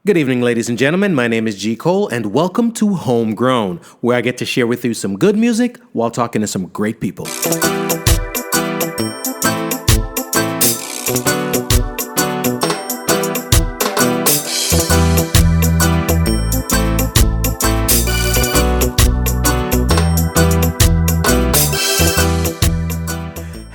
Good evening, ladies and gentlemen. My name is G. Cole, and welcome to Homegrown, where I get to share with you some good music while talking to some great people.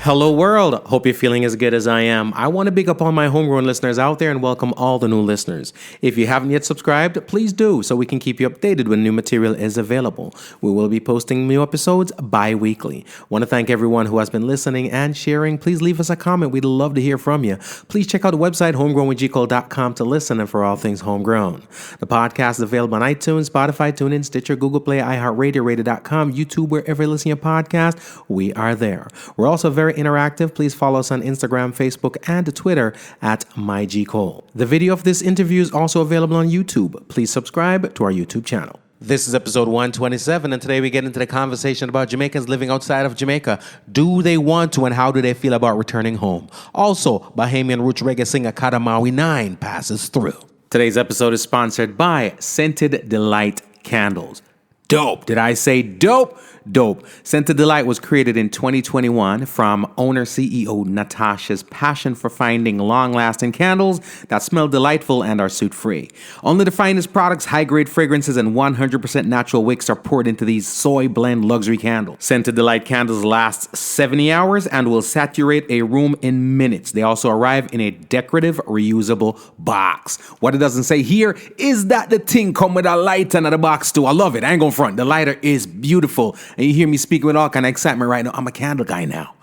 Hello world, hope you're feeling as good as I am. I want to big up all my homegrown listeners out there and welcome all the new listeners. If you haven't yet subscribed, please do so we can keep you updated when new material is available. We will be posting new episodes bi-weekly. Want to thank everyone who has been listening and sharing. Please leave us a comment. We'd love to hear from you. Please check out the website homegrownwithgcole.com to listen and for all things homegrown. The podcast is available on iTunes, Spotify, TuneIn, Stitcher, Google Play, iHeartRadio, Radio.com, YouTube, wherever you listen to your podcast. We are there. We're also very interactive. Please follow us on Instagram, Facebook, and Twitter at MyGCole. The video of this interview is also available on YouTube. Please subscribe to our YouTube channel. This is episode 127, and today we get into the conversation about Jamaicans living outside of Jamaica. Do they want to, and how do they feel about returning home? Also, Bahamian roots reggae singer Qadamawe Nyne passes through. Today's episode is sponsored by Scented Delight Candles. Dope. Did I say dope? Dope. Scented Delight was created in 2021 from owner-CEO Natasha's passion for finding long-lasting candles that smell delightful and are soot-free. Only the finest products, high-grade fragrances, and 100% natural wicks are poured into these soy blend luxury candles. Scented Delight candles last 70 hours and will saturate a room in minutes. They also arrive in a decorative, reusable box. What it doesn't say here is that the thing come with a lighter in the box too. I love it. I ain't gonna front. The lighter is beautiful. And you hear me speaking with all kind of excitement right now. I'm a candle guy now.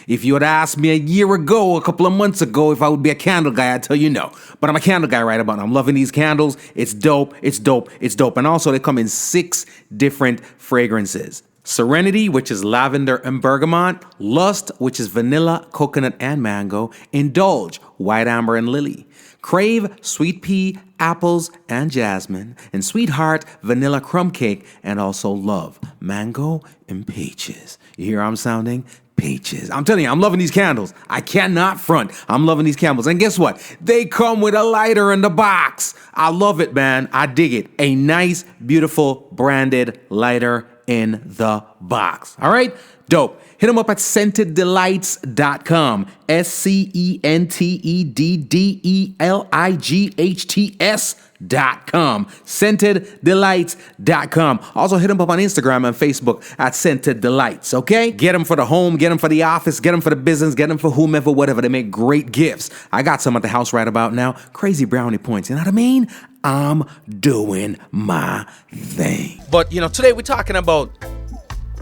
If you had asked me a year ago, a couple of months ago, if I would be a candle guy, I'd tell you no. But I'm a candle guy right about now. I'm loving these candles. It's dope. It's dope. It's dope. And also they come in 6 different fragrances. Serenity, which is lavender and bergamot. Lust, which is vanilla, coconut, and mango. Indulge, white amber and lily. Crave, sweet pea, apples, and jasmine. And Sweetheart, vanilla crumb cake. And also love, mango and peaches. You hear how I'm sounding? Peaches. I'm telling you, I'm loving these candles. I cannot front. I'm loving these candles. And guess what? They come with a lighter in the box. I love it, man. I dig it. A nice, beautiful, branded lighter in the box. All right? Dope. Hit them up at ScentedDelights.com. ScentedDelights.com. ScentedDelights.com. Also hit them up on Instagram and Facebook at Scented Delights, okay? Get them for the home, get them for the office, get them for the business, get them for whomever, whatever. They make great gifts. I got some at the house right about now. Crazy brownie points. You know what I mean? I'm doing my thing. But, today we're talking about,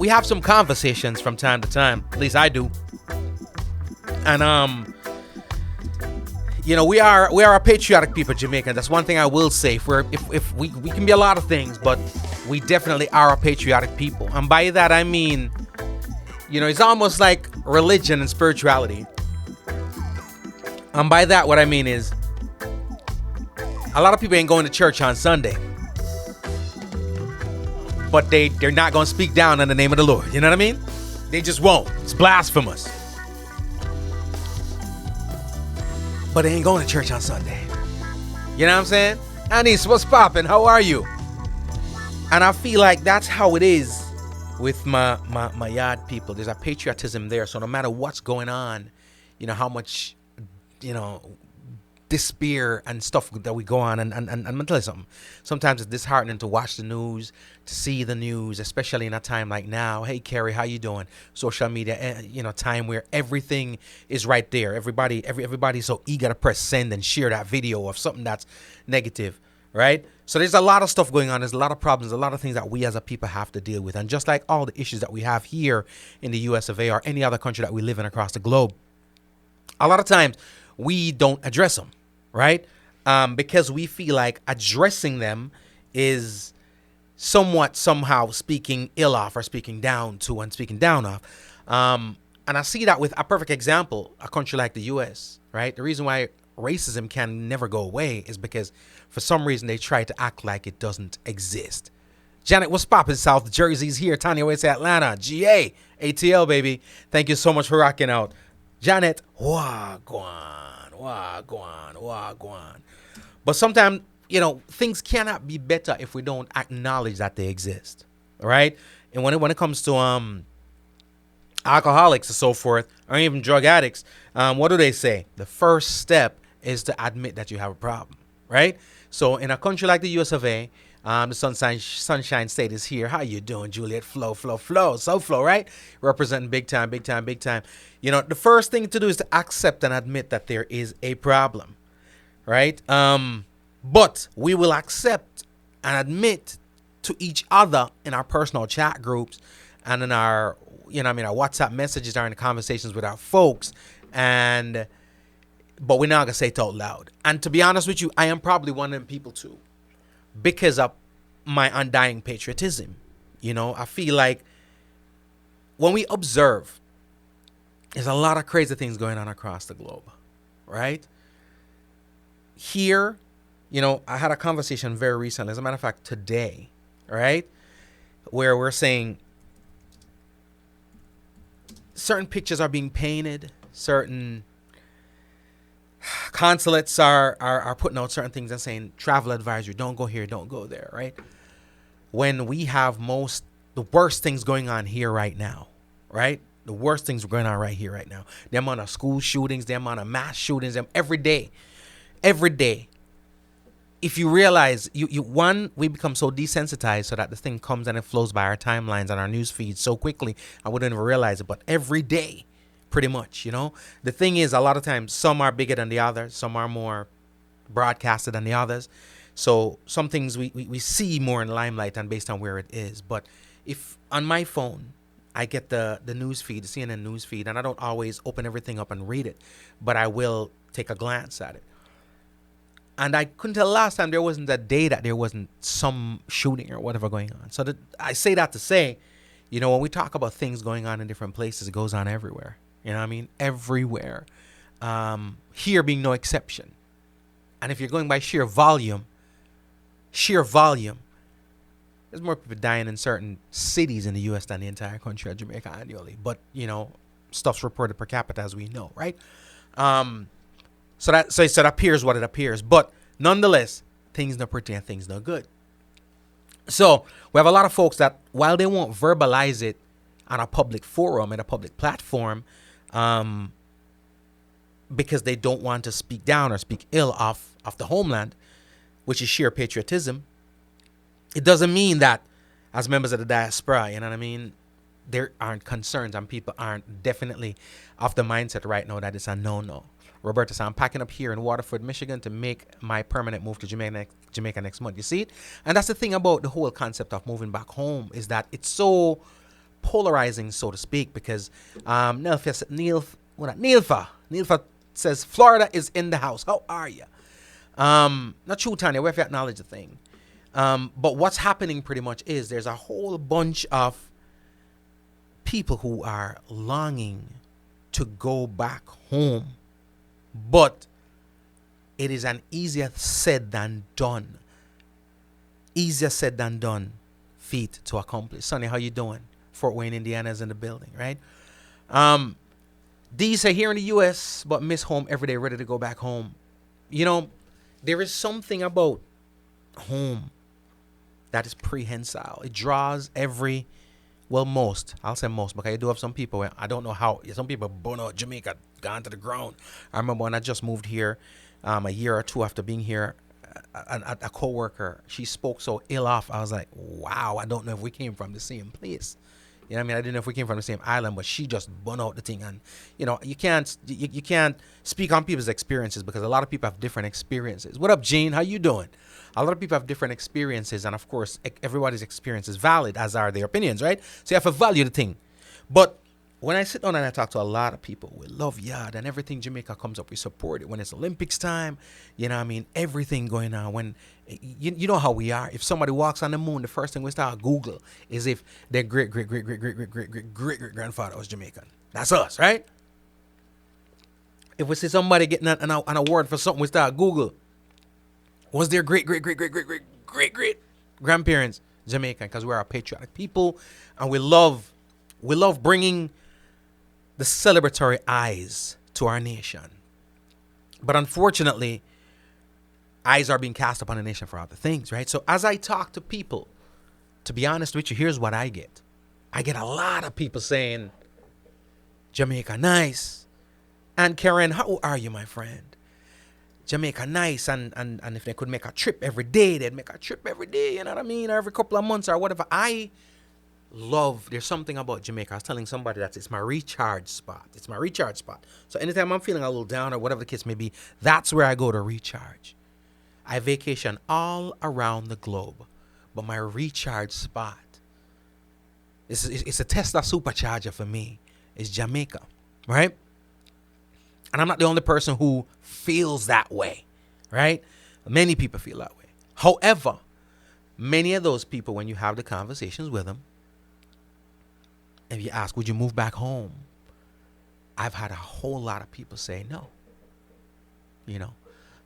we have some conversations from time to time. At least I do. And, we are a patriotic people, Jamaicans. That's one thing I will say. If we can be a lot of things, but we definitely are a patriotic people. And by that, I mean, it's almost like religion and spirituality. And by that, what I mean is, a lot of people ain't going to church on Sunday. But they're not going to speak down in the name of the Lord. You know what I mean? They just won't. It's blasphemous. But they ain't going to church on Sunday. You know what I'm saying? Anis, what's poppin'? How are you? And I feel like that's how it is with my yard people. There's a patriotism there. So no matter what's going on, how much, despair and stuff that we go on, and I'm gonna tell you something. Sometimes it's disheartening to watch the news, to see the news, especially in a time like now. Hey, Kerry, how you doing? Social media, time where everything is right there. Everybody's so eager to press send and share that video of something that's negative, right? So there's a lot of stuff going on. There's a lot of problems, a lot of things that we as a people have to deal with. And just like all the issues that we have here in the US of A or any other country that we live in across the globe, a lot of times we don't address them. Right? Because we feel like addressing them is somehow speaking ill of or speaking down to and speaking down of. And I see that with a perfect example, a country like the US, right? The reason why racism can never go away is because for some reason they try to act like it doesn't exist. Janet, what's poppin'? South Jersey's here. Tanya, where's Atlanta? GA, ATL, baby. Thank you so much for rocking out. Janet, wagwan. But sometimes things cannot be better if we don't acknowledge that they exist. All right. And when it comes to alcoholics and so forth, or even drug addicts, what do they say? The first step is to admit that you have a problem, right? So in a country like the US of A, the Sunshine State is here. How you doing, Juliet? Flow, so flow, right? Representing big time. The first thing to do is to accept and admit that there is a problem, right? But we will accept and admit to each other in our personal chat groups and in our, our WhatsApp messages, or in the conversations with our folks, but we're not gonna say it out loud. And to be honest with you, I am probably one of them people too, because of my undying patriotism. I feel like when we observe, there's a lot of crazy things going on across the globe, right? Here, I had a conversation very recently, as a matter of fact, today, right, where we're saying certain pictures are being painted, certain consulates are putting out certain things and saying travel advisory, don't go here, don't go there, right? When we have the worst things going on here right now, right? The worst things are going on right here, right now. The amount of school shootings, the amount of mass shootings, every day. If you realize, we become so desensitized so that the thing comes and it flows by our timelines and our news feeds so quickly, I wouldn't even realize it. But every day, pretty much, the thing is, a lot of times, some are bigger than the others, some are more broadcasted than the others. So some things we see more in limelight and based on where it is. But if on my phone, I get the news feed, the CNN news feed, and I don't always open everything up and read it, but I will take a glance at it. And I couldn't tell last time there wasn't a day that there wasn't some shooting or whatever going on. So I say that to say, when we talk about things going on in different places, it goes on everywhere. You know what I mean? Everywhere. Here being no exception. And if you're going by sheer volume, there's more people dying in certain cities in the U.S. than the entire country of Jamaica annually. But, stuff's reported per capita, as we know, right? So it appears what it appears. But nonetheless, things not pretty and things not good. So we have a lot of folks that, while they won't verbalize it on a public forum, in a public platform, because they don't want to speak down or speak ill of the homeland, which is sheer patriotism, it doesn't mean that as members of the diaspora, you know what I mean, there aren't concerns and people aren't definitely of the mindset right now that it's a no-no. Roberta said, I'm packing up here in Waterford, Michigan to make my permanent move to Jamaica next month. You see it? And that's the thing about the whole concept of moving back home, is that it's so polarizing, so to speak, because Neilfa says, Florida is in the house. How are you? Not true, Tanya. We have to acknowledge the thing. But what's happening pretty much is there's a whole bunch of people who are longing to go back home. But it is an easier said than done. Easier said than done feat to accomplish. Sonny, how you doing? Fort Wayne, Indiana is in the building, right? These are here in the U.S., but miss home every day, ready to go back home. There is something about home that is prehensile. It draws most, I'll say most, because I do have some people, I don't know how, some people burn out Jamaica, gone to the ground. I remember when I just moved here, a year or two after being here, a co-worker, she spoke so ill off. I was like, wow, I don't know if we came from the same place. You know what I mean? I didn't know if we came from the same island, but she just burned out the thing. And, you can't speak on people's experiences because a lot of people have different experiences. What up, Gene? How you doing? A lot of people have different experiences. And, of course, everybody's experience is valid, as are their opinions, right? So you have to value the thing. But when I sit down and I talk to a lot of people, we love yard and everything Jamaica comes up, we support it. When it's Olympics time, you know what I mean? Everything going on. When you know how we are. If somebody walks on the moon, the first thing we start Google is if their great grandfather was Jamaican. That's us, right? If we see somebody getting an award for something, we start Google. Was their great grandparents Jamaican? Because we're a patriotic people and we love bringing the celebratory eyes to our nation. But unfortunately, eyes are being cast upon the nation for other things, right? So as I talk to people, to be honest with you, here's what I get. I get a lot of people saying, Jamaica nice. And Karen, how are you, my friend? Jamaica nice, and if they could make a trip every day, they'd make a trip every day, you know what I mean? Every couple of months or whatever. There's something about Jamaica. I was telling somebody that it's my recharge spot. It's my recharge spot. So anytime I'm feeling a little down or whatever the case may be, that's where I go to recharge. I vacation all around the globe, but my recharge spot, it's a Tesla supercharger for me, is Jamaica, right? And I'm not the only person who feels that way, right? Many people feel that way. However, many of those people, when you have the conversations with them, if you ask, would you move back home? I've had a whole lot of people say no. You know,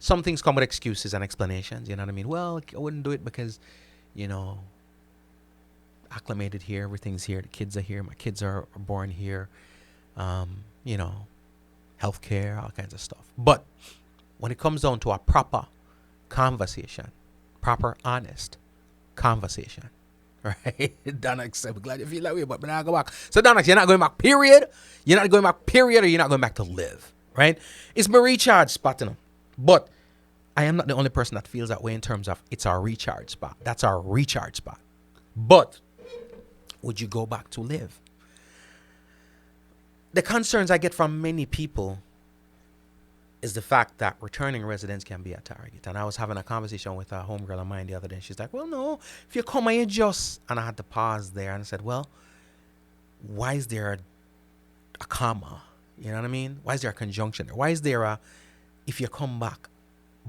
some things come with excuses and explanations, you know what I mean? Well, I wouldn't do it because, you know, acclimated here, everything's here, the kids are here, my kids are born here, you know, healthcare, all kinds of stuff. But when it comes down to a proper conversation, proper, honest conversation, right? Donax said, we're glad you feel that way, but we're not going back. So Donax, you're not going back, period. You're not going back, period, or you're not going back to live, right? It's my recharge spot, you know. But I am not the only person that feels that way in terms of it's our recharge spot. That's our recharge spot. But would you go back to live? The concerns I get from many people is the fact that returning residents can be a target. And I was having a conversation with a homegirl of mine the other day. She's like, well, no, if you come and you just... And I had to pause there and I said, well, why is there a comma? You know what I mean? Why is there a conjunction there? Why is there a, if you come back,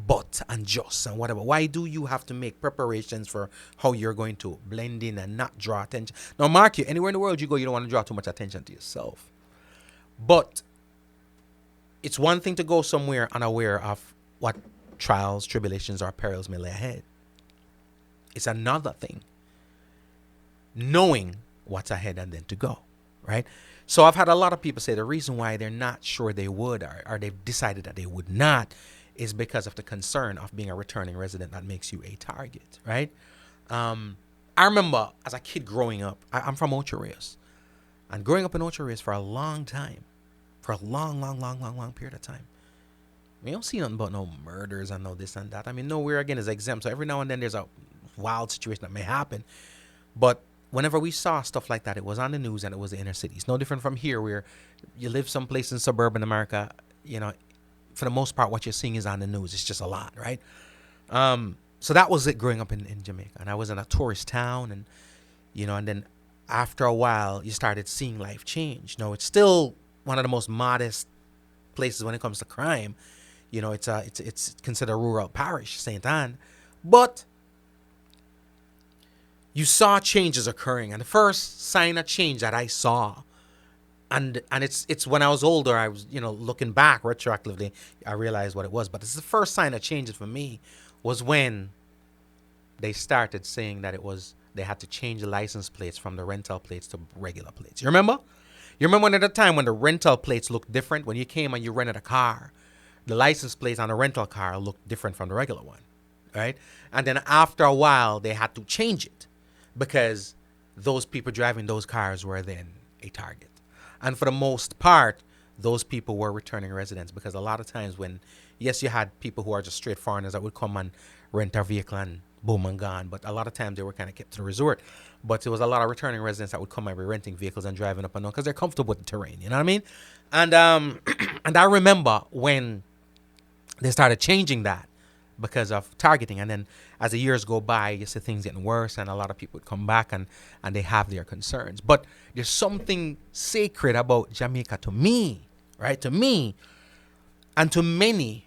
but and just and whatever? Why do you have to make preparations for how you're going to blend in and not draw attention? Now, mark you, anywhere in the world you go, you don't want to draw too much attention to yourself. But it's one thing to go somewhere unaware of what trials, tribulations, or perils may lay ahead. It's another thing knowing what's ahead and then to go, right? So I've had a lot of people say the reason why they're not sure they would or they've decided that they would not is because of the concern of being a returning resident that makes you a target, right? I remember as a kid growing up, I'm from Ocho Rios. And growing up in Ocho Rios for a long time, for a long period of time, we don't see nothing about no murders and no this and that. I mean, nowhere again is exempt. So every now and then there's a wild situation that may happen. But whenever we saw stuff like that, it was on the news and it was the inner cities. No different from here where you live someplace in suburban America, you know, for the most part, what you're seeing is on the news. It's just a lot, right? So that was it growing up in Jamaica. And I was in a tourist town and, you know, and then after a while, you started seeing life change. No, it's still one of the most modest places when it comes to crime. You know, it's considered a rural parish, St. Anne. But you saw changes occurring. And the first sign of change that I saw, and it's when I was older, I was, you know, looking back retroactively, I realized what it was. But it's the first sign of changes for me was when they started saying that they had to change the license plates from the rental plates to regular plates. You remember? You remember at the time when the rental plates looked different? When you came and you rented a car, the license plates on the rental car looked different from the regular one, right? And then after a while, they had to change it because those people driving those cars were then a target. And for the most part, those people were returning residents because a lot of times when, yes, you had people who are just straight foreigners that would come and rent a vehicle and boom and gone. But a lot of times they were kind of kept to the resort. But there was a lot of returning residents that would come and be renting vehicles and driving up and down because they're comfortable with the terrain. You know what I mean? And and I remember when they started changing that because of targeting. And then as the years go by, you see things getting worse and a lot of people would come back and they have their concerns. But there's something sacred about Jamaica to me, right? To me and to many.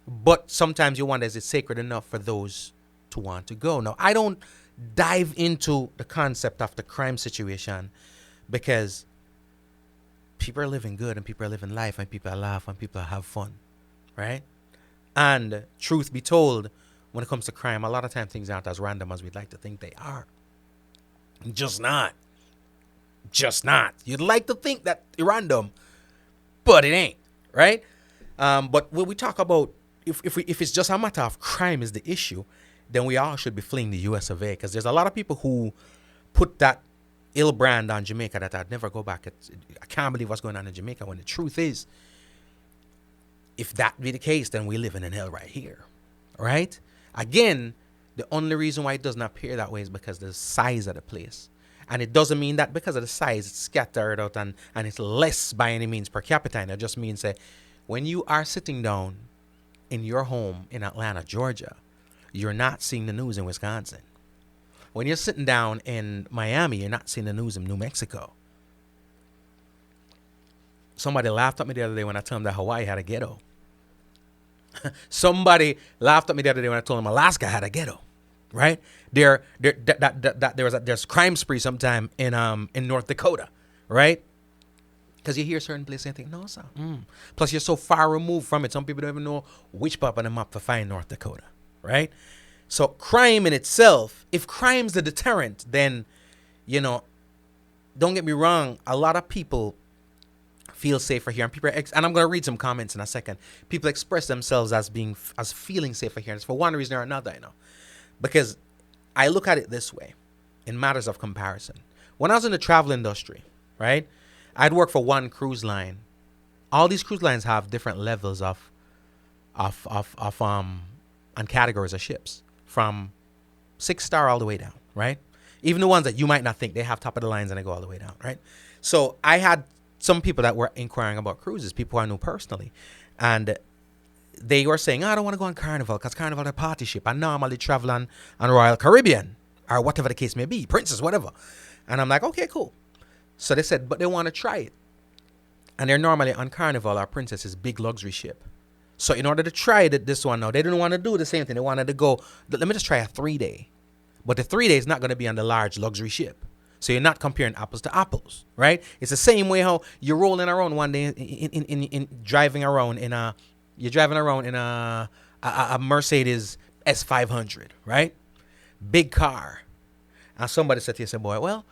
But sometimes you wonder, is it sacred enough for those to want to go? Now, I don't dive into the concept of the crime situation because people are living good and people are living life and people laugh and people have fun, right? And truth be told, when it comes to crime, a lot of times things aren't as random as we'd like to think they are. Just not. You'd like to think that it's random, but it ain't, right? But when we talk about if it's just a matter of crime is the issue, then we all should be fleeing the US of A, because there's a lot of people who put that ill brand on Jamaica that I'd never go back. I can't believe what's going on in Jamaica, when the truth is, if that be the case, then we're living in hell right here, right? Again, the only reason why it doesn't appear that way is because of the size of the place. And it doesn't mean that because of the size, it's scattered out and it's less by any means per capita. And it just means that when you are sitting down in your home in Atlanta, Georgia, you're not seeing the news in Wisconsin. When you're sitting down in Miami, you're not seeing the news in New Mexico. Somebody laughed at me the other day when I told them that Hawaii had a ghetto. Somebody laughed at me the other day when I told them Alaska had a ghetto, right? There's crime spree sometime in North Dakota, right? Because you hear certain places and think, no, sir. Plus, you're so far removed from it. Some people don't even know which part on the map to find North Dakota, right? So crime in itself, if crime's the deterrent, then, don't get me wrong, a lot of people feel safer here, and and I'm going to read some comments in a second. People express themselves as feeling safer here, and it's for one reason or another, because I look at it this way in matters of comparison. When I was in the travel industry, right, I'd work for one cruise line. All these cruise lines have different levels of and categories of ships, from 6-star all the way down, right? Even the ones that you might not think, they have top of the lines and they go all the way down, right? So I had some people that were inquiring about cruises, people I knew personally, and they were saying, I don't want to go on Carnival because Carnival is a party ship. I normally travel on Royal Caribbean or whatever the case may be, Princess, whatever. And I'm like, okay, cool. So they said, but they want to try it. And they're normally on Carnival or Princess's big luxury ship. So in order to try this one now, they didn't want to do the same thing. They wanted to go, let me just try a 3-day. But the 3 days is not going to be on the large luxury ship. So you're not comparing apples to apples, right? It's the same way how you're rolling around one day in driving around in a Mercedes S500, right? Big car. And somebody said to you, boy, well,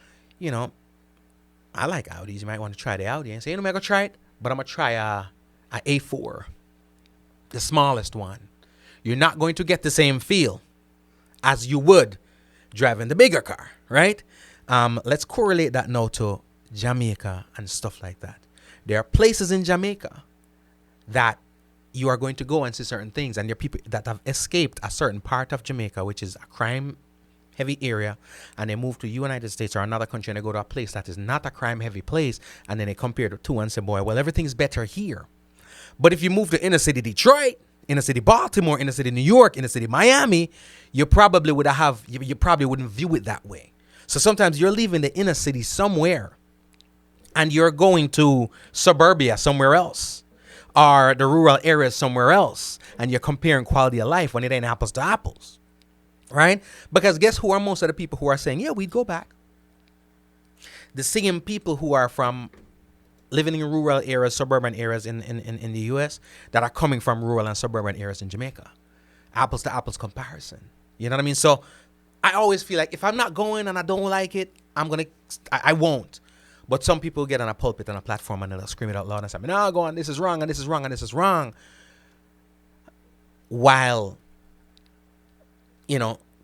I like Audis. You might want to try the Audi. And say, I'm going to try it, but I'm going to try a A4, the smallest one. You're not going to get the same feel as you would driving the bigger car, right? Let's correlate that now to Jamaica and stuff like that. There are places in Jamaica that you are going to go and see certain things, and there are people that have escaped a certain part of Jamaica, which is a crime-heavy area, and they move to the United States or another country, and they go to a place that is not a crime-heavy place, and then they compare the two and say, boy, well, everything's better here. But if you move to inner city Detroit, inner city Baltimore, inner city New York, inner city Miami, you probably wouldn't view it that way. So sometimes you're leaving the inner city somewhere and you're going to suburbia somewhere else, or the rural areas somewhere else, and you're comparing quality of life when it ain't apples to apples, right? Because guess who are most of the people who are saying, yeah, we'd go back? The same people who are from living in rural areas, suburban areas in the U.S. that are coming from rural and suburban areas in Jamaica. Apples to apples comparison. You know what I mean? So I always feel like if I'm not going and I don't like it, I won't. But some people get on a pulpit and a platform and they'll scream it out loud and say, no, go on, this is wrong and this is wrong and this is wrong. While,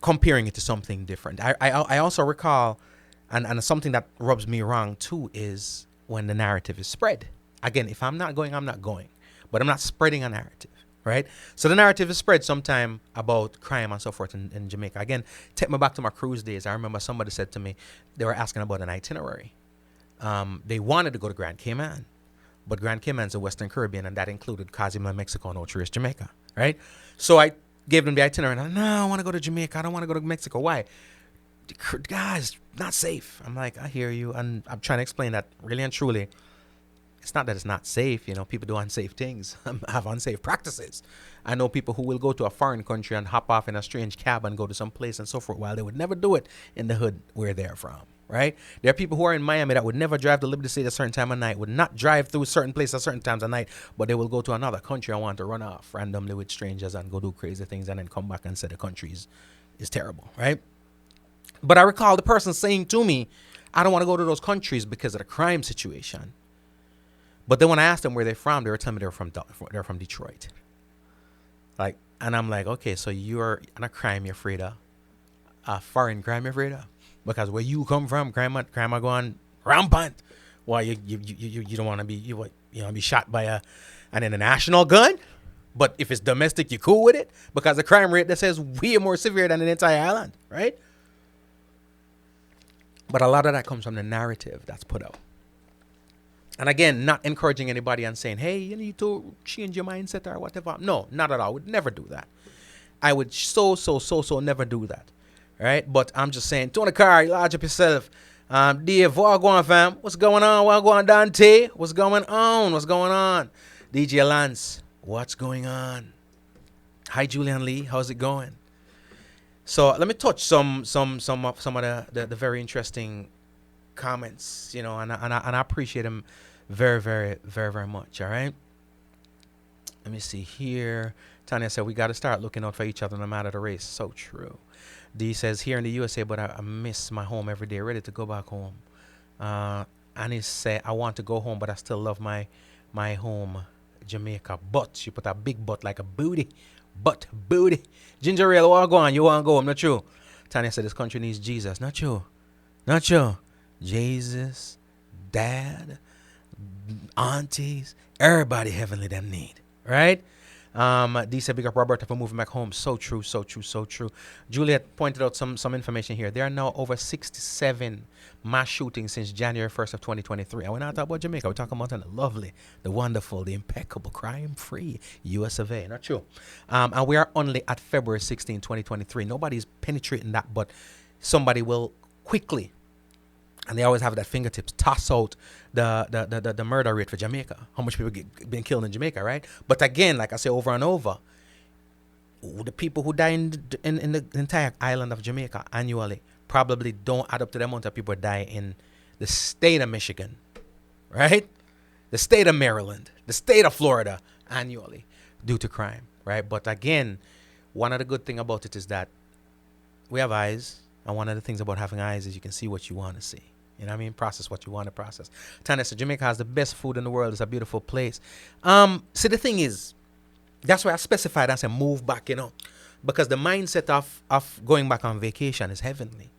comparing it to something different. I also recall, and something that rubs me wrong too, is when the narrative is spread. Again, if I'm not going, I'm not going. But I'm not spreading a narrative, right? So the narrative is spread sometime about crime and so forth in Jamaica. Again, take me back to my cruise days. I remember somebody said to me, they were asking about an itinerary. They wanted to go to Grand Cayman, but Grand Cayman's the Western Caribbean, and that included Qadamawe, Mexico, and Ocho Rios, Jamaica, right? So I gave them the itinerary, and no, I want to go to Jamaica. I don't want to go to Mexico. Why? Guys, not safe. I'm like, I hear you, and I'm trying to explain that really and truly. It's not that it's not safe. People do unsafe things, have unsafe practices. I know people who will go to a foreign country and hop off in a strange cab and go to some place and so forth, while they would never do it in the hood where they're from, right? There are people who are in Miami that would never drive to Liberty City at a certain time of night, would not drive through certain places at certain times of night, but they will go to another country and want to run off randomly with strangers and go do crazy things and then come back and say the country is terrible, right? But I recall the person saying to me, I don't want to go to those countries because of the crime situation. But then when I asked them where they're from, they were telling me they're from Detroit. Like, and I'm like, okay, so you're in a crime you're afraid of, a foreign crime you're afraid of, because where you come from, crime are going rampant. Why you don't want to be you want to be shot by an international gun, but if it's domestic, you cool with it because the crime rate that says way more severe than an entire island, right? But a lot of that comes from the narrative that's put out. And again, not encouraging anybody and saying, hey, you need to change your mindset or whatever. No, not at all. I would never do that. I would so never do that. Right? But I'm just saying, to the car, large up yourself. Dave, what going on, fam? What's going on? What going on, Dante? What's going on? What's going on? DJ Lance, what's going on? Hi, Julian Lee. How's it going? So let me touch some of the very interesting comments, and I appreciate them very much. All right. Let me see here. Tanya said we got to start looking out for each other no matter the race. So true. D says here in the USA, but I miss my home every day. Ready to go back home. Annie said I want to go home, but I still love my home, Jamaica. But she put a big butt like a booty. But booty. Ginger ale, what go on? You want to go home? Not true. Tanya said this country needs Jesus. Not true. Not true. Jesus, dad, aunties, everybody heavenly them need. Right? D said big up Roberta for moving back home. So true. Juliet pointed out some information here. There are now over 67 mass shootings since January 1st of 2023. And we're not talking about Jamaica. We're talking about the lovely, the wonderful, the impeccable, crime-free US of A. Not true. And we are only at February 16, 2023. Nobody's penetrating that, but somebody will quickly, and they always have it at fingertips, toss out the murder rate for Jamaica. How much people being killed in Jamaica, right? But again, like I say over and over, the people who die in the entire island of Jamaica annually probably don't add up to the amount of people who die in the state of Michigan, right? The state of Maryland, the state of Florida annually due to crime, right? But again, one of the good things about it is that we have eyes, and one of the things about having eyes is you can see what you want to see. You know what I mean? Process what you want to process. Tanya said Jamaica has the best food in the world. It's a beautiful place. See, the thing is, that's why I specified as a move back, because the mindset of going back on vacation is heavenly.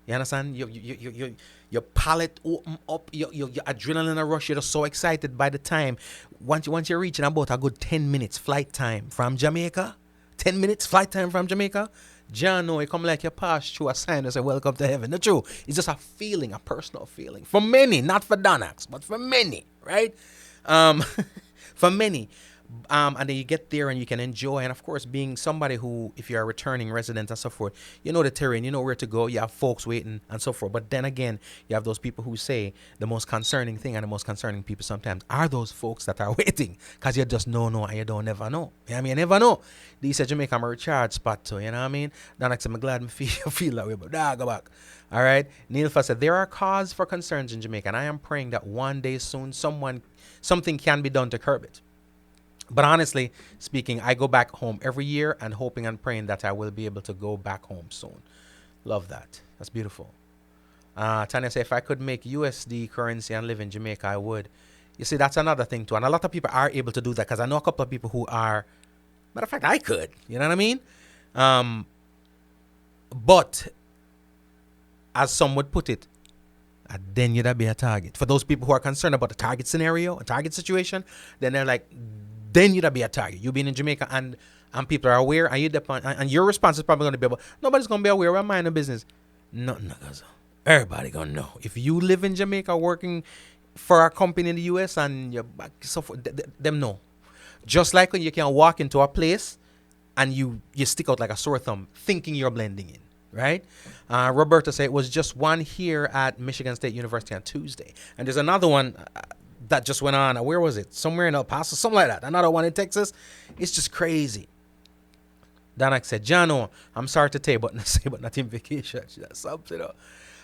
You understand? Your palate open up, your adrenaline rush. You're just so excited by the time. Once you're reaching about a good 10 minutes flight time from Jamaica, 10 minutes flight time from Jamaica, John, no, it come like you pass through a sign and say, welcome to heaven. Not true. It's just a feeling, a personal feeling. For many, not for Donax, but for many, right? For many. And then you get there and you can enjoy. And of course, being somebody who, if you're a returning resident and so forth, you know the terrain, you know where to go. You have folks waiting and so forth. But then again, you have those people who say the most concerning thing, and the most concerning people sometimes are those folks that are waiting, because you just know and you don't never know. You know what I mean? You never know. They said Jamaica, I'm a recharge spot too. You know what I mean? Then I said, I'm glad I feel that way, but go back. All right. Neilfa said there are cause for concerns in Jamaica, and I am praying that one day soon something can be done to curb it. But honestly speaking, I go back home every year and hoping and praying that I will be able to go back home soon. Love that. That's beautiful. Tanya said, if I could make USD currency and live in Jamaica, I would. You see, that's another thing too. And a lot of people are able to do that, because I know a couple of people who are, matter of fact, I could. You know what I mean? But as some would put it, then you'd be a target. For those people who are concerned about the target scenario, a target situation, then they're like, then you'd be a target. You being in Jamaica and people are aware, and your response is probably going to be about, nobody's going to be aware. We're minding business. Nothing, everybody going to know. If you live in Jamaica working for a company in the US and you're back, so forth, them know. Just like when you can walk into a place and you stick out like a sore thumb thinking you're blending in. Right? Roberta said it was just one here at Michigan State University on Tuesday. And there's another one that just went on. Where was it? Somewhere in El Paso, something like that. Another one in Texas. It's just crazy. Danak said, Jano, I'm sorry to tell you, but not in vacation. That's something.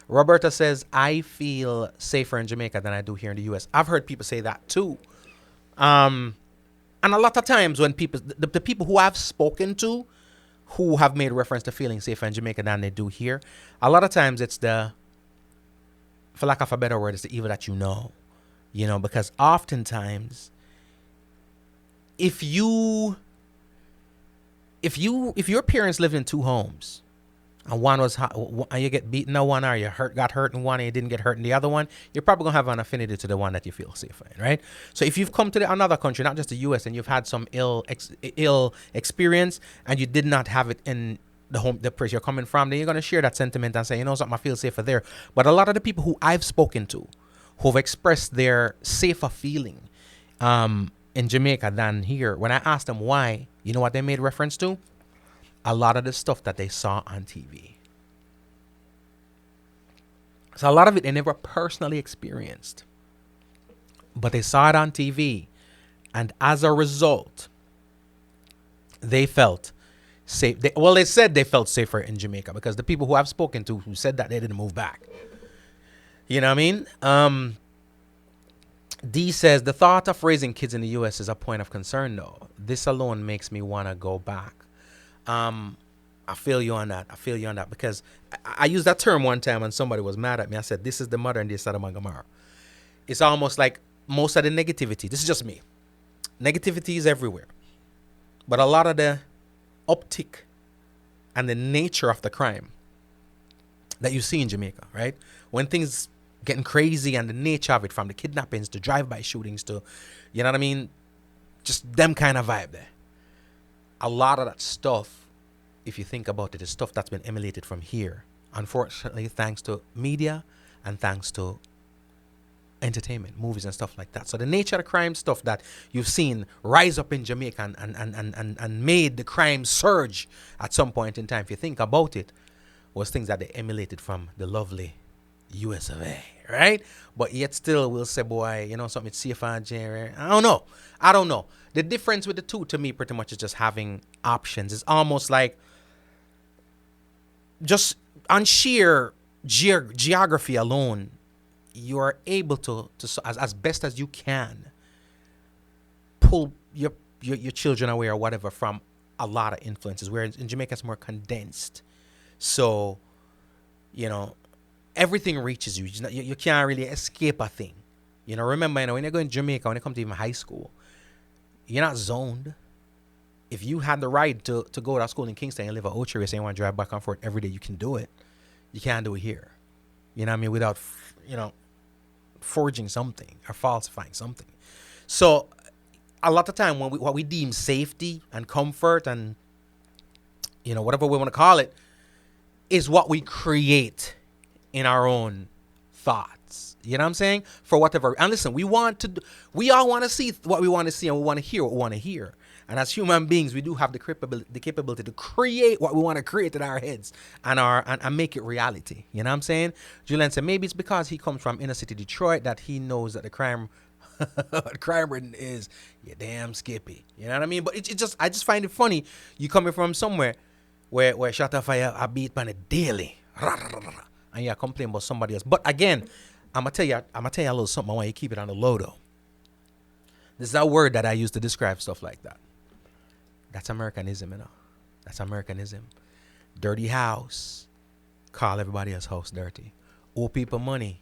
Roberta says, I feel safer in Jamaica than I do here in the US. I've heard people say that too. And a lot of times when people, the people who I've spoken to, who have made reference to feeling safer in Jamaica than they do here, a lot of times it's the, for lack of a better word, it's the evil that you know. Because oftentimes, if you if your parents lived in two homes, and one was and you get beaten in one, or you got hurt in one and you didn't get hurt in the other one, you're probably gonna have an affinity to the one that you feel safer in, right? So if you've come to another country, not just the U.S., and you've had some ill experience, and you did not have it in the place you're coming from, then you're gonna share that sentiment and say, you know something, I feel safer there. But a lot of the people who I've spoken to, who've expressed their safer feeling in Jamaica than here, when I asked them why, you know what they made reference to? A lot of the stuff that they saw on TV. So a lot of it they never personally experienced, but they saw it on TV, and as a result, they felt safe. They said they felt safer in Jamaica, because the people who I've spoken to who said that, they didn't move back. You know what I mean? D says, the thought of raising kids in the U.S. is a point of concern, though. This alone makes me want to go back. I feel you on that. Because I used that term one time and somebody was mad at me. I said, this is the modern day Sodom and Gomorrah. It's almost like most of the negativity, this is just me, negativity is everywhere. But a lot of the uptick and the nature of the crime that you see in Jamaica, right? When things getting crazy, and the nature of it, from the kidnappings to drive-by shootings to, you know what I mean? Just them kind of vibe there. A lot of that stuff, if you think about it, is stuff that's been emulated from here. Unfortunately, thanks to media and thanks to entertainment, movies and stuff like that. So the nature of the crime stuff that you've seen rise up in Jamaica and made the crime surge at some point in time, if you think about it, was things that they emulated from the lovely US of A, right? But yet still we'll say, boy, you know something, it's safer in January. I don't know. The difference with the two, to me, pretty much is just having options. It's almost like just on sheer geography alone, you are able to as best as you can, pull your children away or whatever from a lot of influences, whereas in Jamaica it's more condensed. So, you know, everything reaches you. You can't really escape a thing. You know, remember, you know, when you're going to Jamaica, when you come to even high school, you're not zoned. If you had the right to go to school in Kingston and live at Ocho and you want to drive back and forth every day, you can do it. You can't do it here. You know what I mean? Without, you know, forging something or falsifying something. So a lot of time when what we deem safety and comfort and, you know, whatever we want to call it, is what we create in our own thoughts. You know what I'm saying? For whatever. And listen, we all want to see what we want to see, and we want to hear what we want to hear. And as human beings, we do have the capability to create what we want to create in our heads and make it reality. You know what I'm saying? Julian said maybe it's because he comes from inner city Detroit that he knows that the crime ridden is you damn skippy. You know what I mean? But I just find it funny. You coming from somewhere where shot of fire are beat by it daily. And you're complaining about somebody else. But again, I'm gonna tell you a little something. I want you to keep it on the low though. This is a word that I use to describe stuff like that. That's Americanism, you know. That's Americanism. Dirty house. Call everybody else's house dirty. Owe people money.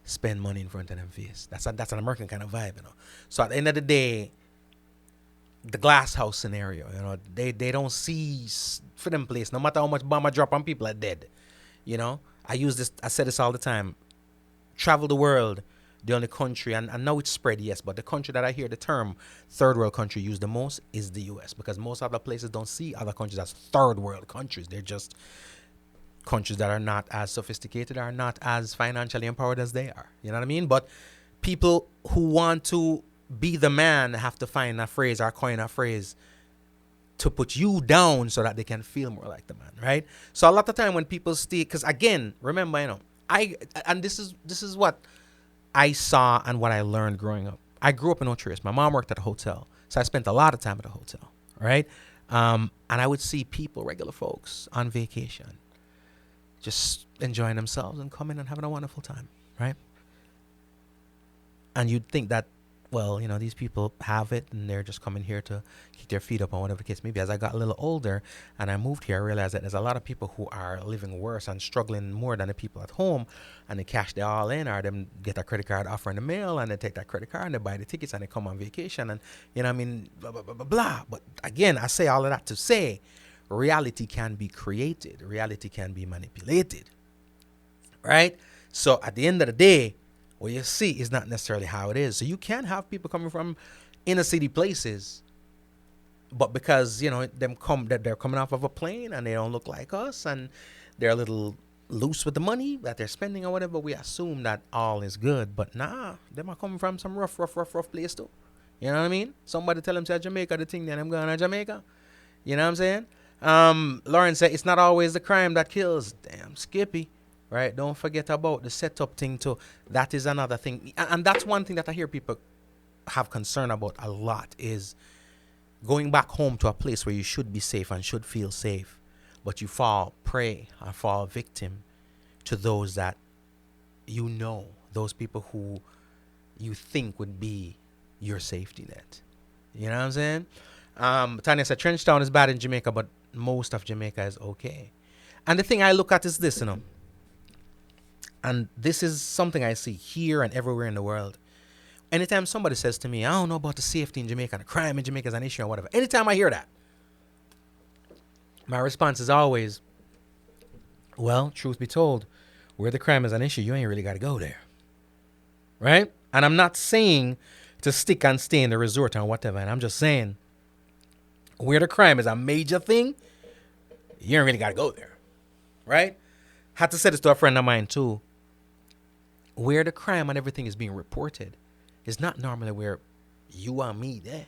Spend money in front of them face. That's an American kind of vibe, you know. So at the end of the day, the glass house scenario, you know, they don't see for them place. No matter how much bomb I drop on, people are dead. You know, I said this all the time. Travel the world, the only country, and now it's spread, yes, but the country that I hear the term third world country used the most is the US, because most other places don't see other countries as third world countries. They're just countries that are not as sophisticated, are not as financially empowered as they are. You know what I mean? But people who want to be the man have to find a phrase or coin a phrase to put you down so that they can feel more like the man, right? So a lot of time when people stay, because again, remember, you know, this is what I saw and what I learned growing up. I grew up in Ocho. My mom worked at a hotel, so I spent a lot of time at a hotel, right? And I would see people, regular folks, on vacation, just enjoying themselves and coming and having a wonderful time, right? And you'd think that well, these people have it and they're just coming here to keep their feet up on whatever the case may be. As I got a little older and I moved here, I realized that there's a lot of people who are living worse and struggling more than the people at home, and they cash they all in, or them get a credit card offer in the mail and they take that credit card and they buy the tickets and they come on vacation, and blah, blah, blah, blah, blah. But again, I say all of that to say reality can be created, reality can be manipulated, right? So at the end of the day, what you see is not necessarily how it is. So you can have people coming from inner city places, but because they're coming off of a plane and they don't look like us and they're a little loose with the money that they're spending or whatever, we assume that all is good. But nah, they might come from some rough place too. You know what I mean? Somebody tell them to Jamaica the thing, then I'm going to Jamaica. You know what I'm saying? Lauren said it's not always the crime that kills. Damn, Skippy. Right? Don't forget about the setup thing too. That is another thing. And that's one thing that I hear people have concern about a lot, is going back home to a place where you should be safe and should feel safe, but you fall prey or fall victim to those that those people who you think would be your safety net. You know what I'm saying? Tanya said Trenchtown is bad in Jamaica, but most of Jamaica is okay. And the thing I look at is this, and this is something I see here and everywhere in the world. Anytime somebody says to me, I don't know about the safety in Jamaica, the crime in Jamaica is an issue or whatever, anytime I hear that, my response is always, well, truth be told, where the crime is an issue, you ain't really got to go there. Right? And I'm not saying to stick and stay in the resort or whatever. And I'm just saying, where the crime is a major thing, you ain't really got to go there. Right? Had to say this to a friend of mine too. Where the crime and everything is being reported is not normally where you or me there.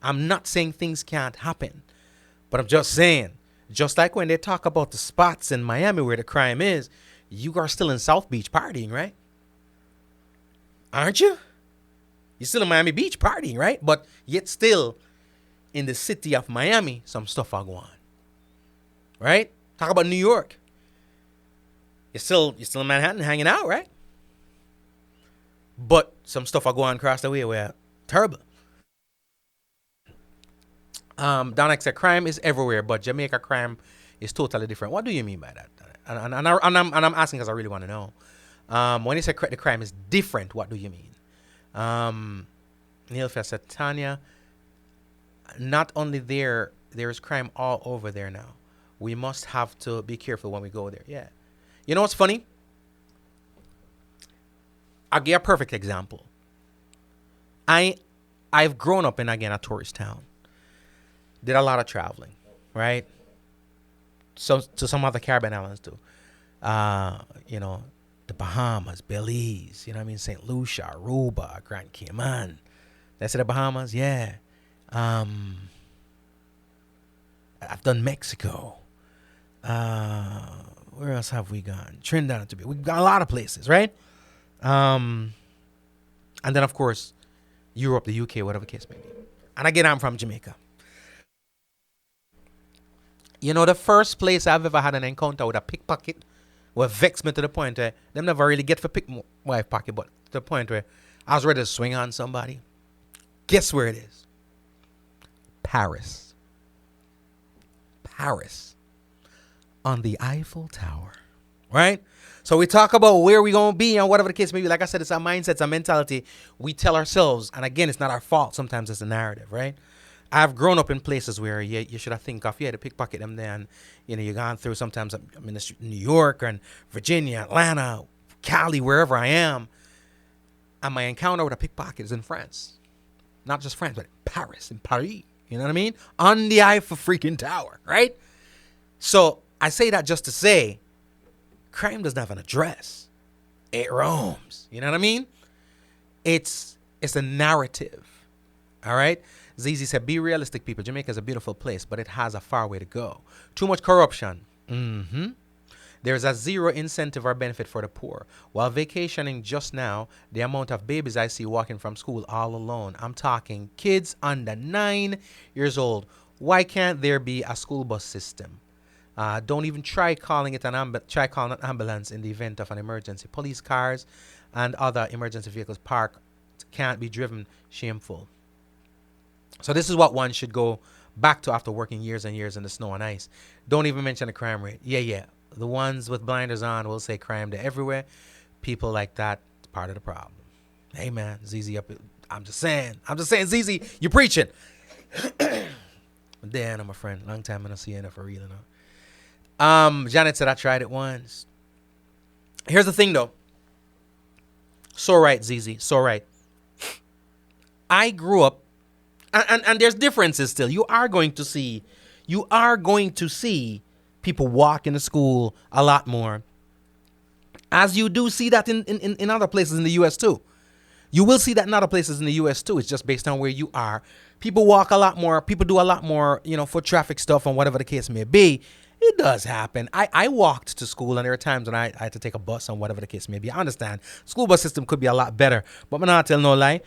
I'm not saying things can't happen, but I'm just saying, just like when they talk about the spots in Miami where the crime is, you are still in South Beach partying, right? Aren't you? You're still in Miami Beach partying, right? But yet still in the city of Miami, some stuff are going on. Right? Talk about New York. You're still in Manhattan hanging out, right? But some stuff are going across the way where terrible. Donick said crime is everywhere, but Jamaica crime is totally different. What do you mean by that? And I'm asking because I really want to know. When you say the crime is different, what do you mean? Neil said, Tanya, not only there is crime all over there now. We must have to be careful when we go there. Yeah. You know what's funny? I'll give you a perfect example. I've grown up in, again, a tourist town. Did a lot of traveling, right? So to some other Caribbean islands too. The Bahamas, Belize, St. Lucia, Aruba, Grand Cayman. That's the Bahamas, yeah. I've done Mexico. Where else have we gone? Trinidad and Tobago. We've got a lot of places, right? And then, of course, Europe, the UK, whatever the case may be. And again, I'm from Jamaica. The first place I've ever had an encounter with a pickpocket what vexed me to the point where them never really get for pick my pocket, but to the point where I was ready to swing on somebody. Guess where it is? Paris. On the Eiffel Tower. Right? So we talk about where we going to be and whatever the case may be. Like I said, it's our mindset, it's our mentality. We tell ourselves, and again, it's not our fault. Sometimes it's a narrative, right? I've grown up in places where you should have think of, to pickpocket them there. And, you've gone through sometimes, I'm in New York and Virginia, Atlanta, Cali, wherever I am. And my encounter with a pickpocket is in France. Not just France, but Paris, in Paris. You know what I mean? On the Eiffel freaking Tower, right? So I say that just to say, crime doesn't have an address. It roams. You know what I mean? It's a narrative. All right? Zizi said, be realistic, people. Jamaica is a beautiful place, but it has a far way to go. Too much corruption. There's a zero incentive or benefit for the poor. While vacationing just now, the amount of babies I see walking from school all alone. I'm talking kids under 9 years old. Why can't there be a school bus system? Don't even try calling it an ambulance in the event of an emergency. Police cars and other emergency vehicles park can't be driven shameful. So this is what one should go back to after working years and years in the snow and ice. Don't even mention the crime rate. Yeah. The ones with blinders on will say crime there everywhere. People like that, part of the problem. Hey man, ZZ up. I'm just saying, ZZ, you preaching. Dan, my friend. Long time I don't see you for real enough. Janet said I tried it once. Here's the thing though. So right, ZZ. So right. I grew up, and there's differences still. You are going to see people walk into school a lot more, as you do see that in other places in the U.S. too. You will see that in other places in the U.S. too. It's just based on where you are. People walk a lot more. People do a lot more, foot traffic stuff and whatever the case may be. It does happen. I walked to school, and there are times when I had to take a bus and whatever the case may be. I understand. School bus system could be a lot better, but I'm not telling no lie.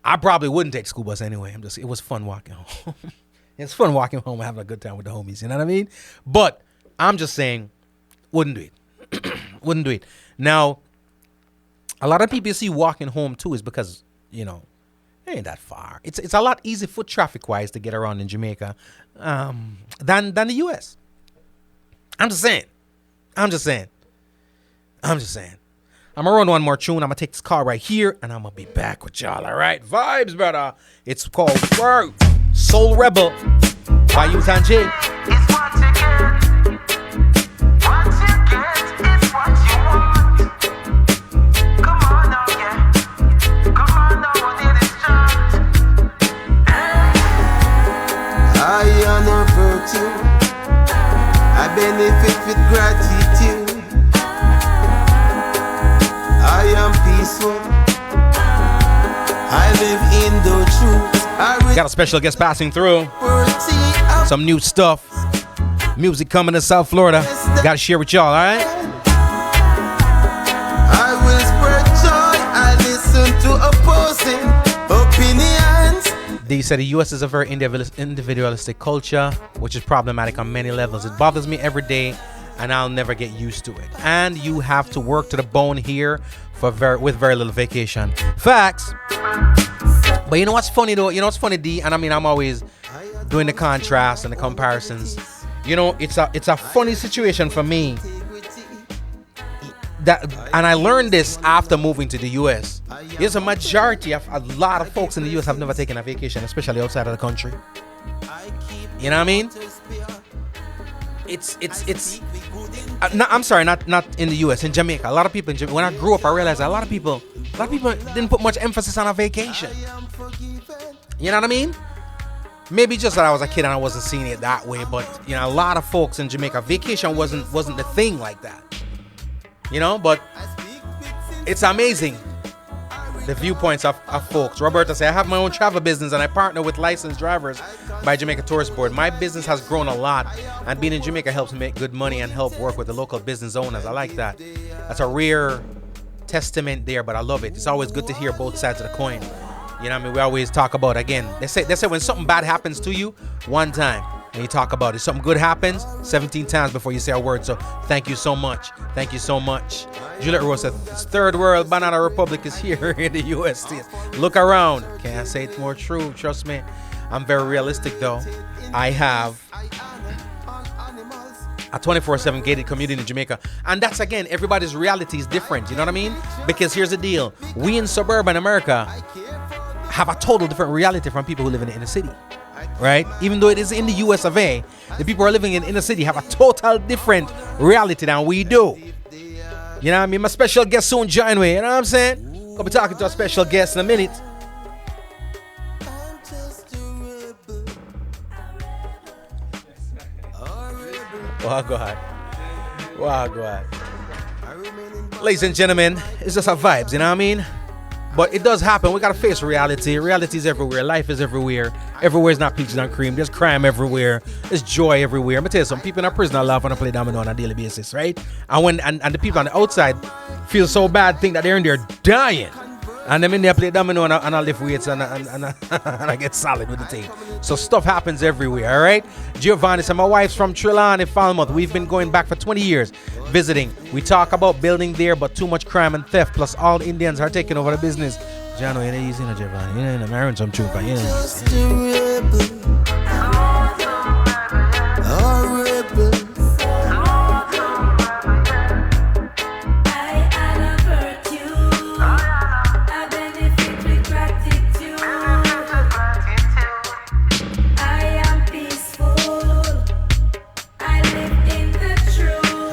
I probably wouldn't take school bus anyway. It was fun walking home. It's fun walking home and having a good time with the homies. You know what I mean? But I'm just saying, wouldn't do it. Wouldn't do it. Now, a lot of people you see walking home too is because, it ain't that far. It's a lot easier foot traffic wise to get around in Jamaica than the US. I'm just saying. I'm gonna run one more tune. I'm gonna take this call right here and I'm gonna be back with y'all. All right, vibes, brother. It's called Word Soul Rebel by Youth and J. It's what you get. What you get is what you want. Come on now, yeah. Come on now, what it is just. I am a virtue. I benefit with gratitude. I am peaceful. I live in the truth. Got a special guest passing through. Some new stuff. Music coming to South Florida. Got to share with y'all, all right? I will spread joy. I listen to opposing opinions. They said the U.S. is a very individualistic culture, which is problematic on many levels. It bothers me every day, and I'll never get used to it. And you have to work to the bone here with very little vacation. Facts. But you know what's funny though? You know what's funny, D? And I mean, I'm always doing the contrast and the comparisons. It's a funny situation for me. And I learned this after moving to the U.S. There's a majority of a lot of folks in the U.S. have never taken a vacation, especially outside of the country. You know what I mean? I'm sorry, not in the U.S. In Jamaica. A lot of people in Jamaica. When I grew up, I realized a lot of people didn't put much emphasis on a vacation. You know what I mean? Maybe just that I was a kid and I wasn't seeing it that way, but a lot of folks in Jamaica, vacation wasn't the thing like that. But it's amazing the viewpoints of folks. Roberta said, I have my own travel business and I partner with licensed drivers by Jamaica Tourist Board. My business has grown a lot, and being in Jamaica helps me make good money and help work with the local business owners. I like that. That's a rare testament there, but I love it. It's always good to hear both sides of the coin. You know what I mean? We always talk about, again, they say when something bad happens to you, one time, and you talk about it. Something good happens 17 times before you say a word. So thank you so much. Thank you so much. Juliet Rose said, third world banana republic is here in the U.S. Look around. Can't say it's more true. Trust me. I'm very realistic though. I have a 24/7 gated community in Jamaica. And that's, again, everybody's reality is different. You know what I mean? Because here's the deal. We in suburban America have a total different reality from people who live in the inner city. Right? Even though it is in the US of A, the people who are living in the inner city have a total different reality than we do. You know what I mean? My special guest soon join me. You know what I'm saying? I'll be talking to a special guest in a minute. Wow, God. Ladies and gentlemen, it's just our vibes, you know what I mean? But it does happen. We gotta face reality. Reality is everywhere. Life is everywhere. Everywhere is not peaches and cream. There's crime everywhere. There's joy everywhere. I'm gonna tell you something. People in our prison are laughing and play domino on a daily basis, right? And the people on the outside feel so bad, think that they're in there dying. And then in there play domino and I lift weights and I get solid with the thing. So stuff happens everywhere, all right? Giovanni, so my wife's from Trelawny, Falmouth. We've been going back for 20 years visiting. We talk about building there, but too much crime and theft, plus all the Indians are taking over the business. Jano, you know, easy, no, Giovanni. You know, marrying some trooper. You know, Just a rebel. A rebel.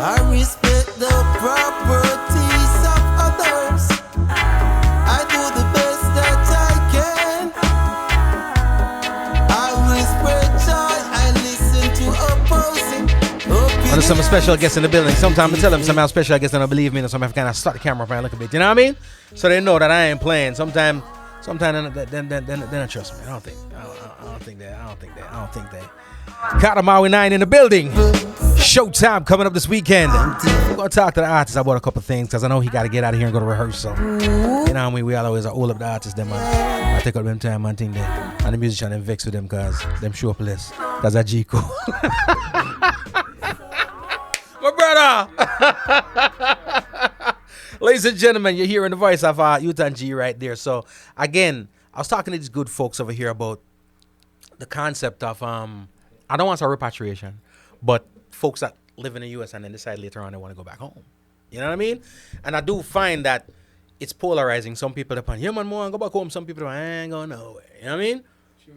I respect the properties of others. I do the best that I can. I whisper joy. I listen to opposing opinions. there's some special guests in the building. Sometimes I tell them some special guests don't believe me, and sometimes I kind of start the camera up and look a bit. You know what I mean? So they know that I ain't playing. Sometimes they don't trust me. I don't think that. Qadamawe Nyne in the building. Showtime coming up this weekend. We're going to talk to the artist about a couple things because I know he got to get out of here and go to rehearsal. You know what I mean? We always are all up the artists, them, man. I take up them time and thing there. And the musician them vex with them because them show up less. Because I G-Code. My brother! Ladies and gentlemen, you're hearing the voice of Youth and G right there. So, again, I was talking to these good folks over here about the concept of, I don't want to say repatriation, but folks that live in the U.S. and then decide later on they want to go back home. You know what I mean? And I do find that it's polarizing. Some people are like, yeah, man, I want to go back home. Some people are like, I ain't going nowhere. You know what I mean? Sure.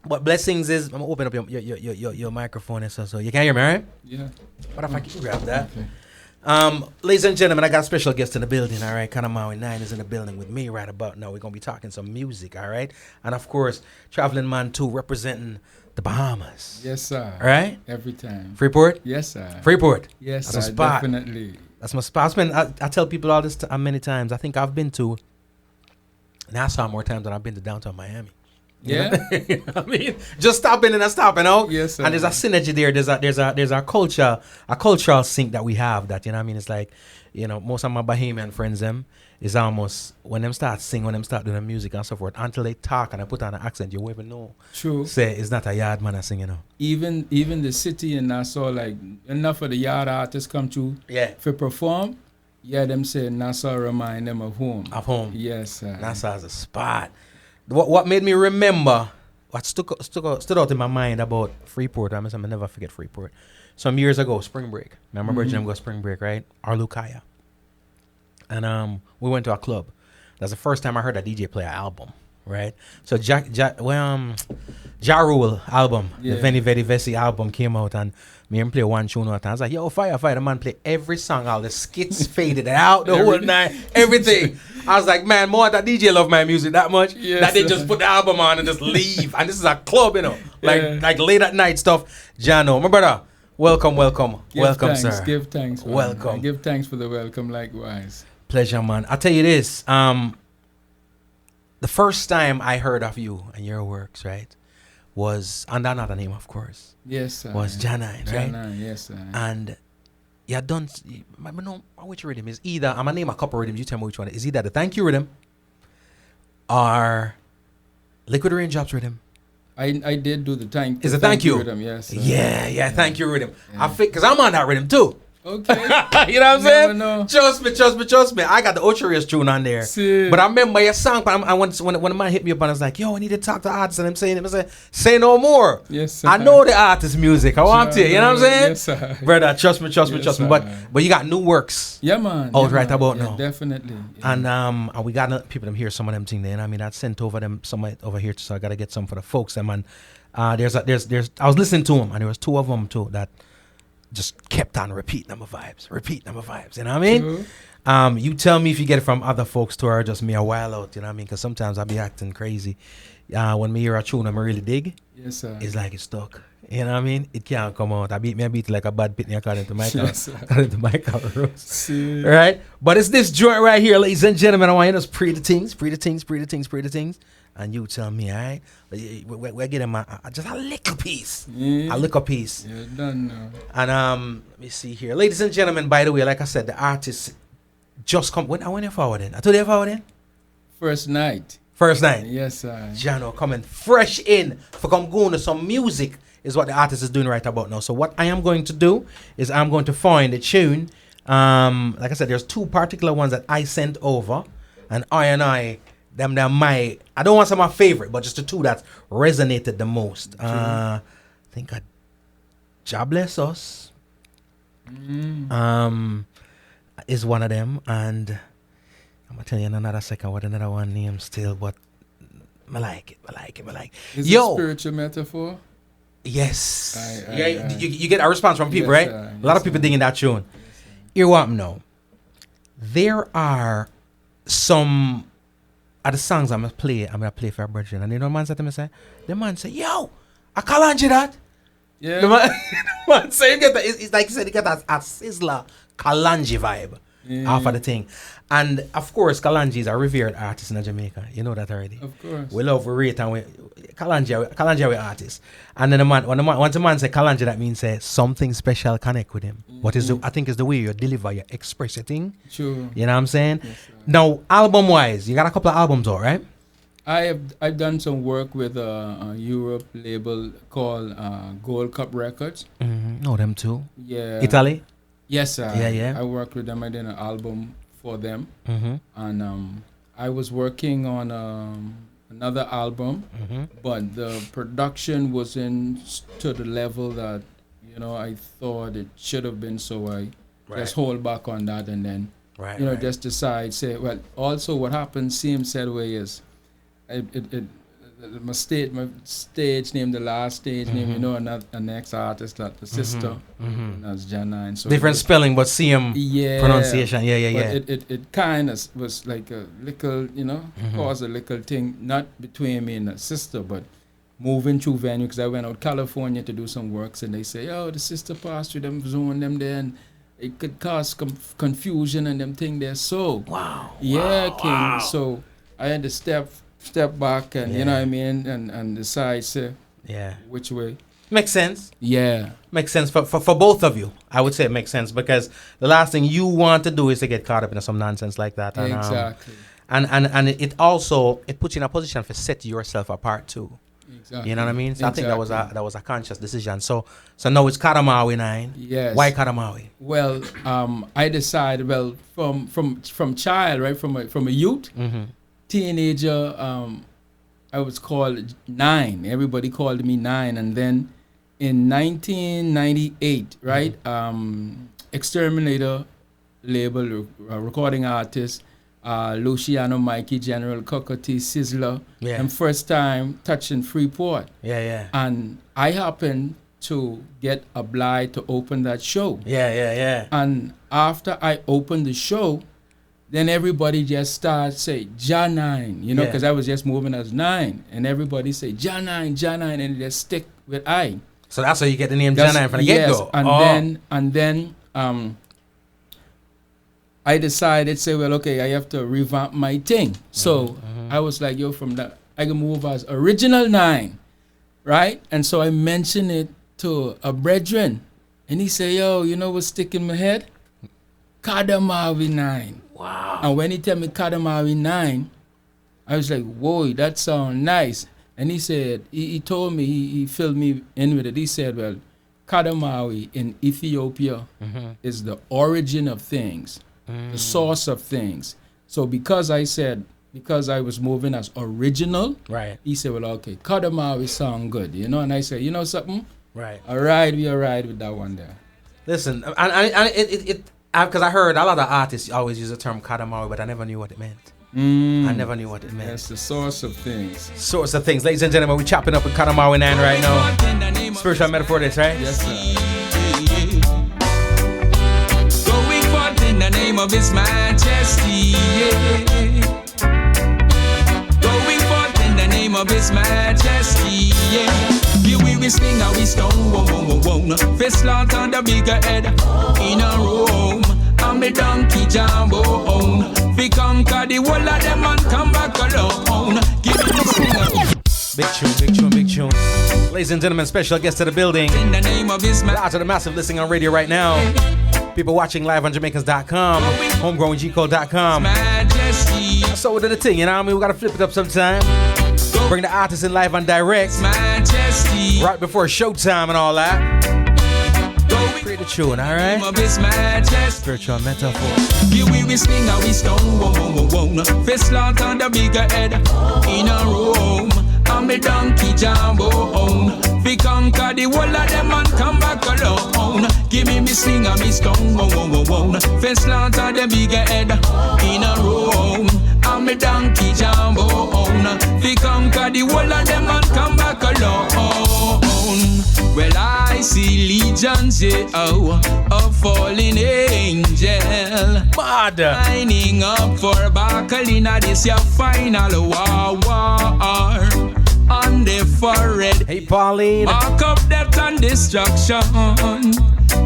But blessings is, I'm going to open up your microphone and so you can hear me, right? Yeah. What if I can grab that? Okay. Ladies and gentlemen, I got a special guest in the building, all right? Qadamawe Nyne is in the building with me right about now. We're going to be talking some music, all right? And, of course, Traveling Man 2 representing the Bahamas. Yes, sir. All right? Every time. Freeport? Yes, sir. Freeport? Yes, That's sir. my spot. Definitely. That's my spot. I tell people all this many times. I think I've been to Nassau more times than I've been to downtown Miami. Yeah. You know what I mean? Just stopping and stopping, you know? Yes, sir. And there's a synergy there. There's a cultural sync that we have that, you know what I mean? It's like, you know, most of my Bahamian friends, them, is almost, when them start singing, when them start doing the music and so forth, until they talk and they put on an accent, you won't even know. True. Say, it's not a yard man I sing, you know? Even the city in Nassau, like, enough of the yard artists come to for perform. Yeah, them say Nassau remind them of home. Of home. Yes, sir. Nassau's a spot. What made me remember, what stood out in my mind about Freeport, I never forget Freeport. Some years ago, spring break. Remember, Bridget go spring break, right? Arlukaya. And we went to a club. That's the first time I heard a DJ play an album, right? So Ja Rule album, the Veni Vedi Vesi album came out, and me and play one tune out. And I was like, yo, fire. The man play every song, all the skits faded out the whole night, everything. I was like, man, more that DJ love my music that much that they just put the album on and just leave. And this is a club, you know, like late at night stuff. Jano, my brother, welcome, Thanks, sir. Give thanks. Man. Welcome. Give thanks for the welcome, likewise. Pleasure, man. I'll tell you this. The first time I heard of you and your works, right, was under another name, of course. Yes, sir. Was Janine, right? Janine, yes, sir. And you done, I don't know which rhythm is either, I'm going to name a couple rhythms, you tell me which one. Is either the Thank You rhythm or Liquid Raindrops rhythm. I did do the thank you. Is it Thank You? Rhythm, yes. Sir. Yeah, Thank You rhythm. Yeah. Because I'm on that rhythm too. Okay. You know what I'm saying? No. Trust me. I got the Ocherius tune on there. See. But I remember your song, when a man hit me up and I was like, yo, I need to talk to artists. And I'm saying, say no more. Yes, sir. I know the artist music. I want to, you know what I'm saying? Yes, sir. Brother, trust me. But you got new works. Yeah, man. Out right about now. Definitely. Yeah. And we got people them hear some of them things there. And I mean, I sent over them some over here, so I got to get some for the folks. Them, and I was listening to them, and there was two of them too that just kept on repeat number vibes. You know what I mean? True. You tell me if you get it from other folks too, or just me a while out. You know what I mean? Because sometimes I be acting crazy. When me hear a tune I really dig, yes, sir. It's like it's stuck. You know what I mean? It can't come out. I beat like a bad pitney according to my yes, roast. Right? But it's this joint right here, ladies and gentlemen. I want you to just pre the things. And you tell me, all right? We're getting just a little piece. Yeah. A little piece. You're done now. And let me see here. Ladies and gentlemen, by the way, like I said, the artist just come. When you forwarding? I told you forwarding? First night. First night. Yes, sir. Jano coming fresh in for come going to some music is what the artist is doing right about now. So what I am going to do is I'm going to find a tune. Like I said, there's two particular ones that I sent over, and I they're my, I don't want to say my favorite, but just the two that resonated the most. I think Jah Bless Us is one of them, and I'm gonna tell you in another second what another one name still, but I like it. Is it a spiritual metaphor? Yes. Aye. You get a response from people, Yes, right? sir. A lot of people digging that tune. Hear what I know. There are some other songs I'm gonna play for a brethren, and you know the man said to me, the man say, yo, I can't you that. Yeah. The man say you get that, it's like you said, you get that a Sizzler Kalanji vibe off of the thing. And of course Kalanji is a revered artist in Jamaica. You know that already. Of course. We love, we rate, and Kalanji we artists. And then once the man say Kalanji, that means something special connect with him. What is I think is the way you deliver, you express your thing. True. You know what I'm saying? Yes, now, album wise, you got a couple of albums out, right? I've done some work with a Europe label called Gold Cup Records. Know them too. Yeah. Italy? Yes, sir. Yeah. I worked with them. I did an album for them, Mm-hmm. and I was working on another album, but the production wasn't to the level that I thought it should have been. So I just hold back on that, and then just decide. Well, also what happened, same said way is, my stage name, the last stage name, a next artist, that the sister, that's Nyne. So different spelling, but same pronunciation. But it kind of was like a little, caused a little thing, not between me and the sister, but moving through venue, because I went out California to do some works, and they say, oh, the sister passed through them zone them there, and it could cause confusion and them thing there. So King. So I had to step back, and you know what I mean, and decide which way. Makes sense. Yeah. Makes sense for both of you. I would say it makes sense, because the last thing you want to do is to get caught up in some nonsense like that. And, Exactly. And it also, it puts you in a position to set yourself apart too. Exactly. You know what I mean? So I think that was a conscious decision. So now it's Qadamawe, Nyne. Yes. Why Qadamawe? Well, I decided, from child, right, from a youth, teenager, I was called Nyne. Everybody called me Nyne. And then in 1998, right, Exterminator label, recording artist, Luciano, Mikey, General, Cockatee, Sizzler, and first time touching Freeport. Yeah. And I happened to get obliged to open that show. Yeah. And after I opened the show, then everybody just started say Jah Nyne, because I was just moving as Nyne, and everybody say Jah Nyne, and it just stick with I. So that's how you get the name Jah Nyne from the get-go. And then I decided, I have to revamp my thing. So I was like, from that, I can move as original Nyne, right? And so I mentioned it to a brethren, and he said, what's sticking in my head? Qadamawe Nyne. Wow. And when he tell me Qadamawe Nyne, I was like, whoa, that sounds nice. And he said, he told me, he filled me in with it. He said, well, Qadamawe in Ethiopia is the origin of things, the source of things. So because I was moving as original, right? He said, well, okay, Qadamawe sound good, and I said, something? Right. All right, we all right with that one there. Listen, and it because I heard a lot of artists always use the term Qadamawe, but I never knew what it meant. I never knew what it meant. That's the source of things. Source of things. Ladies and gentlemen, we're chopping up with Qadamawe Nyne right now. Spiritual metaphor this, right? Yes, sir. Going forth in the name of His Majesty. Going forth in the name of His Majesty. Here we sling and we stone. Face slaughter the bigger head in a room. And the donkey jumbo on. We conquer the whole of them and come back alone. Give me the sling. Big tune. Ladies and gentlemen, special guest to the building. In the name of His Out to the massive listening on radio right now. People watching live on Jamaicans.com, homegrowngcode.com. Majesty. So we do the thing, you know what I mean? We gotta flip it up sometime. Bring the artists in live and direct. Majesty. Right before showtime and all that. Going Create a tune, alright? of His Majesty. Spiritual metaphor. Here we swing and we stone, whoa, whoa, whoa, whoa. Face slant on the bigger head in a room. And me donkey jumbo on. We conquer the whole of them and come back alone. Give me swing and me stone, whoa, whoa, whoa, whoa. Face slant on the bigger head in a room. And me donkey jumbo on. We conquer the whole of them and come back alone. Well, I see legions, yeah, oh, of fallen angel. Mad. Lining up for battle in this your final war. On the forehead, Hey, Pauline. mark up death and destruction.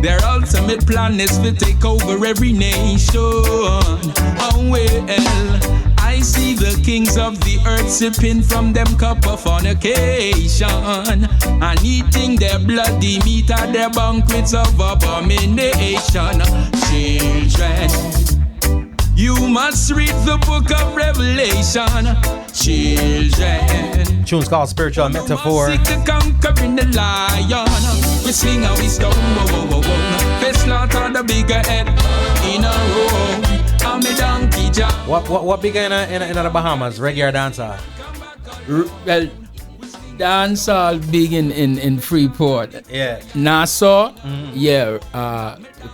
Their ultimate plan is to take over every nation. Oh well, I see the kings of the earth sipping from them cup of fornication and eating their bloody meat at their banquets of abomination. Children, you must read the book of Revelation. Children, Tune's called Spiritual Metaphor. seek the conquering the lion. We sing and we stone, whoa, whoa, whoa, whoa. Face slaughter the bigger head in a row. I'm a donkey jack. What bigger in the Bahamas? Reggae or dancehall? Well, dancehall big in Freeport. Yeah. Nassau, yeah,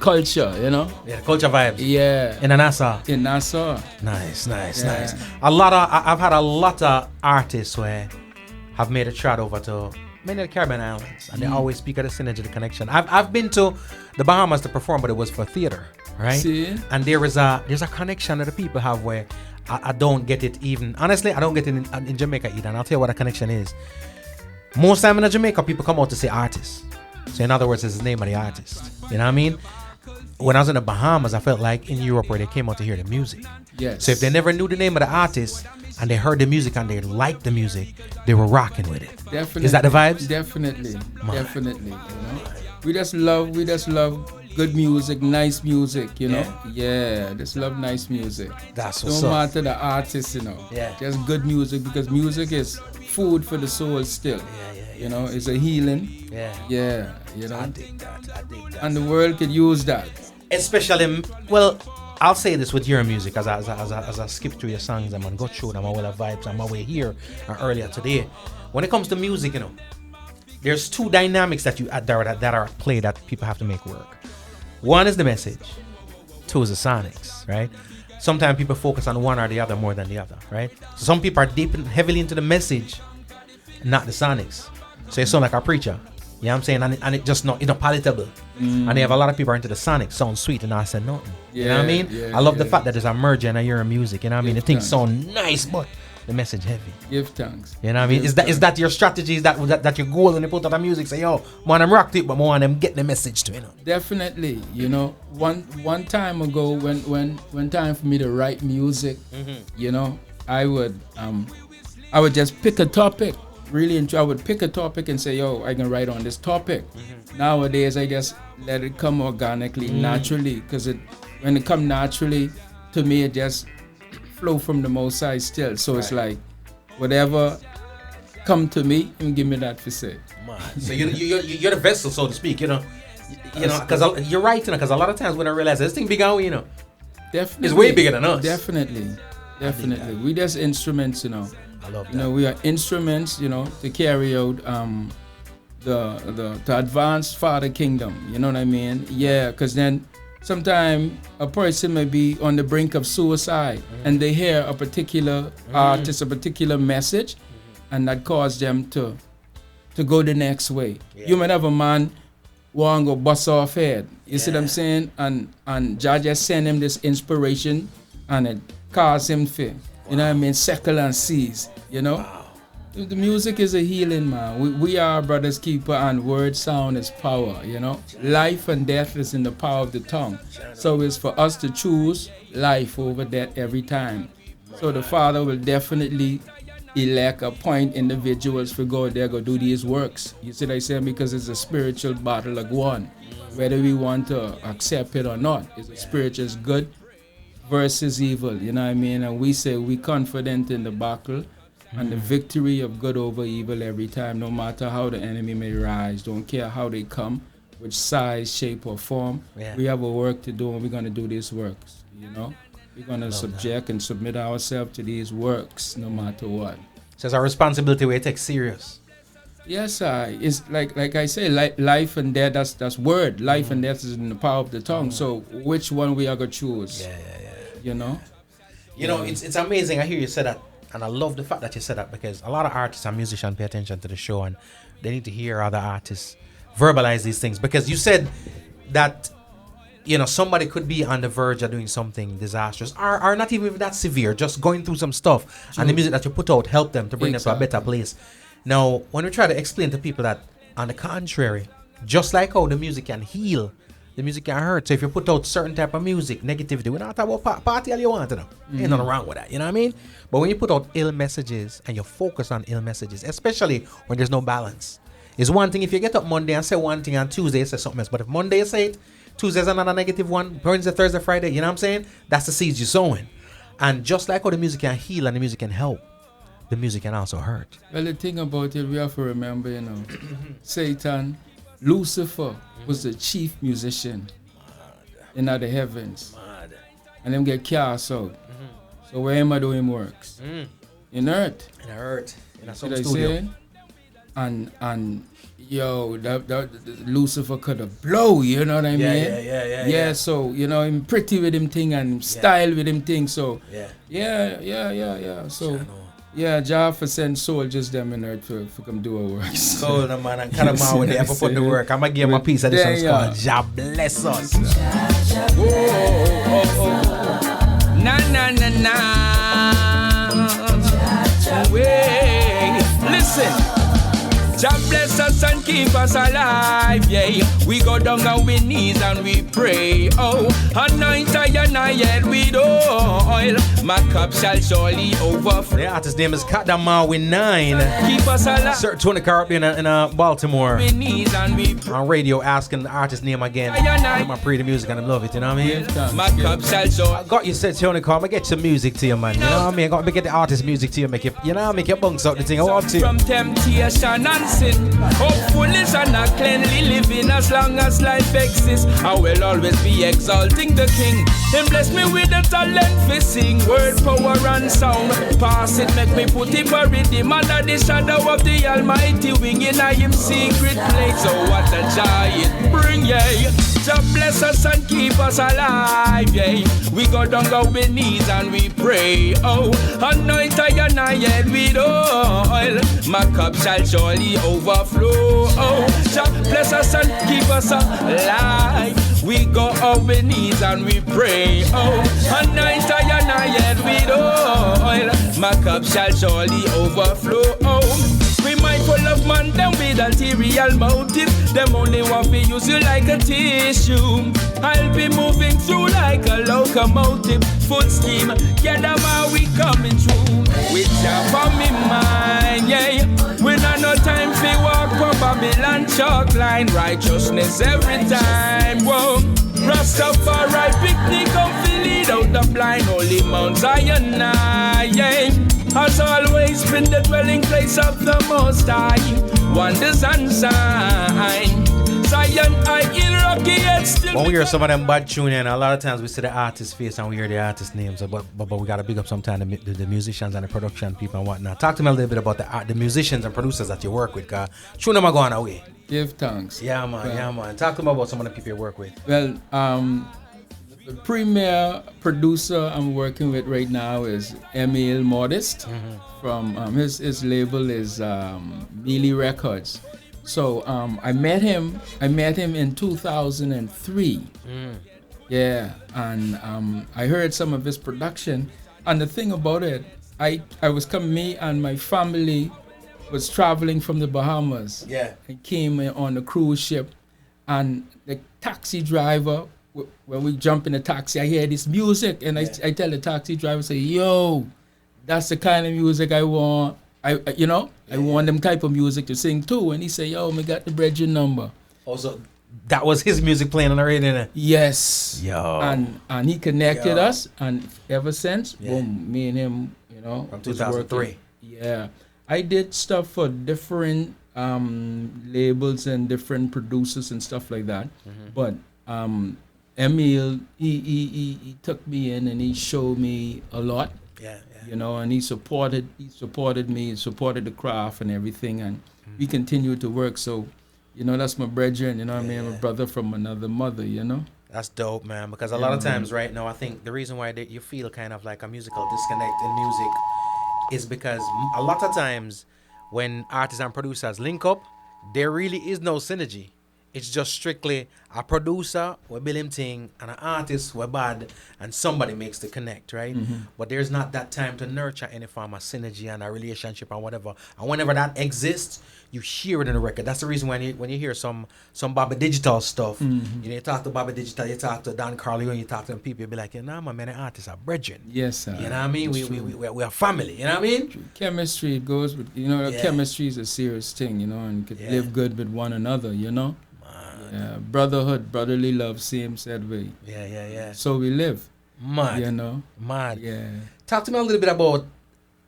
culture, you know. Yeah, culture vibes. Yeah, In Nassau. in Nassau. Nice. Yeah. I've had a lot of artists where have made a trot over to many of the Caribbean islands, and they always speak of the synergy, the connection. I've been to the Bahamas to perform, but it was for theater, right? See? And there's a connection that the people have where I don't get it even. Honestly, I don't get it in Jamaica either, and I'll tell you what a connection is. Most time in Jamaica, people come out to say artist. So in other words, it's the name of the artist. You know what I mean? When I was in the Bahamas, I felt like in Europe where they came out to hear the music. Yes. So if they never knew the name of the artist and they heard the music and they liked the music, they were rocking with it. Definitely. Is that the vibes? Definitely. Definitely. You know? We just love good music, nice music, you know? Yeah, just love nice music. That's what's Don't up. matter the artist, you know. Yeah. Just good music, because music is food for the soul still. You know, it's a healing. Yeah. Yeah, you know. I dig that. And the world could use that. Especially, well, I'll say this with your music as I skip through your songs, I'm gonna go through them, all the vibes on my way here earlier today. When it comes to music, you know, there's two dynamics that that are at play that people have to make work. One is the message, two is the sonics, right? Sometimes people focus on one or the other more than the other, right? So some people are deep and heavily into the message, not the sonics. So you sound like a preacher. You know what I'm saying? And it just not, palatable. And they have a lot of people are into the sonics, sound sweet, and I said nothing. You know what I mean? Yeah, I love the yeah. fact that there's a merger in your music. You know what I mean? The Give things thanks. sound nice, but the message heavy. Give thanks. You know what I mean? Is that your strategy? Is that your goal when you put out the music? Say, yo, man, I'm rock to it, but more on them get the message to it. You know? Definitely, you know, one time ago when time for me to write music, you know, I would just pick a topic, I would pick a topic and say, yo, I can write on this topic. Nowadays, I just let it come organically, naturally, because when it come naturally, to me, it just flow from the Most High still. So it's like, whatever come to me, and give me that to say. Man. So you're the vessel, so to speak. You know, because you're right. Because a lot of times when I realize this thing big on, you know, Definitely. it's way bigger than us. Definitely. We just instruments, you know. I love that. You know, we are instruments, you know, to carry out to advance Father Kingdom. You know what I mean? Yeah, because then sometimes a person may be on the brink of suicide and they hear a particular artist, a particular message, and that cause them to go the next way. Yeah. You might have a man want to go bust off head. You see what I'm saying? And Jah just send him this inspiration and it cause him to, you know what I mean, settle and seize, you know? The music is a healing, man. We are brothers keeper, and word sound is power, you know? Life and death is in the power of the tongue. So it's for us to choose life over death every time. So the Father will definitely elect, appoint individuals for go there, go do these works. You see what I say? Because it's a spiritual battle of one. Whether we want to accept it or not, it's a spiritual, it's good versus evil. You know what I mean? And we say we confident in the battle and the victory of good over evil every time, no matter how the enemy may rise. Don't care how they come, which size, shape, or form. Yeah. We have a work to do, and we're gonna do these works. You know, we're gonna subject and submit ourselves to these works, no matter what. So it's a responsibility we take serious. Yes, it's like I say, life and death. That's word. Life and death is in the power of the tongue. So which one we are gonna choose? Yeah. You know. You know, it's amazing. I hear you say that, and I love the fact that you said that, because a lot of artists and musicians pay attention to the show, and they need to hear other artists verbalize these things. Because you said that, you know, somebody could be on the verge of doing something disastrous, or not even that severe, just going through some stuff, and the music that you put out help them to bring them to a better place. Now, when we try to explain to people that, on the contrary, just like how the music can heal, the music can hurt. So if you put out certain type of music, negativity, we're not talking about party all you want to know. Ain't nothing wrong with that, you know what I mean? But when you put out ill messages and you focus on ill messages, especially when there's no balance, it's one thing if you get up Monday and say one thing, and Tuesday you say something else. But if Monday you say it, Tuesday's another negative one, Wednesday, Thursday, Friday, you know what I'm saying? That's the seeds you're sowing. And just like how the music can heal and the music can help, the music can also hurt. Well, the thing about it, we have to remember, you know, Satan, Lucifer was the chief musician in the heavens. And them get cast out. So where am I doing works? In earth. In earth. In a See what I studio. saying? And yo, that Lucifer could have blow, you know what I mean? Yeah. So, you know, him pretty with him thing and style with him thing. So Yeah. So yeah, Jah for send soldiers them in earth for come do our works. Cool, no, man, and Qadamawe there for put the work. I'm gonna give him a piece of this one. It's called Jah bless us. Na na na na. Wait, listen. Jah bless us and keep us alive, yeah. We go down on we knees and we pray. Oh, anoint I and I head with oil. My cup shall surely overflow. The artist's name is Qadamawe Nyne. Keep us alive. Sir Tony Carpenter in Baltimore. We knees and we pray. On radio asking the artist name again. I'm a pretty the music and I love it, you know what I mean? My cup shall surely. I got you said Tony Carpenter, get some music to you, man. You know what I mean? I got to get the artist music to you, make it, you know, make your bunks out the thing. I want to. From temptation and sin, hopefulness and a cleanly living. As long as life exists, I will always be exalting the King. Then bless me with the talent for sing, word, power and sound. Pass it, make me put it for rhythm under the shadow of the Almighty wing in a him secret place. Oh, what a joy it bring, yeah. Jah bless us and keep us alive, yeah. We go down on our knees and we pray. Oh, anoint I and I head with oil. My cup shall surely overflow. Oh, Jah bless us and keep us alive. We go on our knees and we pray. Oh, anoint I and I head with oil. My cup shall surely overflow. Oh, we mindful of man, them with ulterior motive. Them only want to use you like a tissue. I'll be moving through like a locomotive. Full steam, Qadamawe coming through. With Jah for me mind, yeah. We not no time for walk for Babylon chalk line. Righteousness every time, whoa. Rastafari picnic come to lead out the blind. Holy Mount Zion, yeah. Has always been the dwelling place of the Most High. Wonders and signs. Zion, I in rocky yet still. When we hear some of them bad tune in, a lot of times we see the artist's face and we hear the artist names. But we gotta big up sometimes the musicians and the production people and whatnot. Talk to me a little bit about the musicians and producers that you work with, cause tune them are going away. Give thanks. Yeah, man. Talk to me about some of the people you work with. Well, the premier producer I'm working with right now is Emil Modest. From his label is Mealy Records. So I met him in 2003. Yeah, and I heard some of his production. And the thing about it, I was coming, me and my family was traveling from the Bahamas. Yeah. I came on a cruise ship, and the taxi driver, when we jump in the taxi, I hear this music, and I tell the taxi driver, say, yo, that's the kind of music I want. I want them type of music to sing too. And he say, yo, me got the Bridget number. Also, that was his music playing on the radio. Yes. Yo. And he connected Yo. us, and ever since, Yeah. boom, me and him, you know, From was 2003. working. Yeah. I did stuff for different labels and different producers and stuff like that. But Emil, he took me in and he showed me a lot. Yeah. You know, and he supported me, supported the craft and everything, and we continued to work. So, you know, that's my brethren, you know what I mean? My brother from another mother, you know? That's dope, man. Because a lot of times right now, I think the reason why you feel kind of like a musical disconnect in music is because a lot of times when artists and producers link up, there really is no synergy. It's just strictly a producer will build him thing and an artist will bad and somebody makes the connect, right? But there's not that time to nurture any form of synergy and a relationship and whatever. And whenever that exists, you hear it in the record. That's the reason when you hear some Bobby Digital stuff, you know, you talk to Bobby Digital, you talk to Don Carly, when you talk to them people, you be like, you know, man, the artists are brethren. Yes, sir. You know what I mean? That's We are family. You know what I mean? Chemistry, it goes with, you know, Yeah. chemistry is a serious thing, you know, and you could Yeah. live good with one another, you know? Yeah, brotherhood, brotherly love, same said way. Yeah. So we live, Mad. you know? Mad. Yeah. Talk to me a little bit about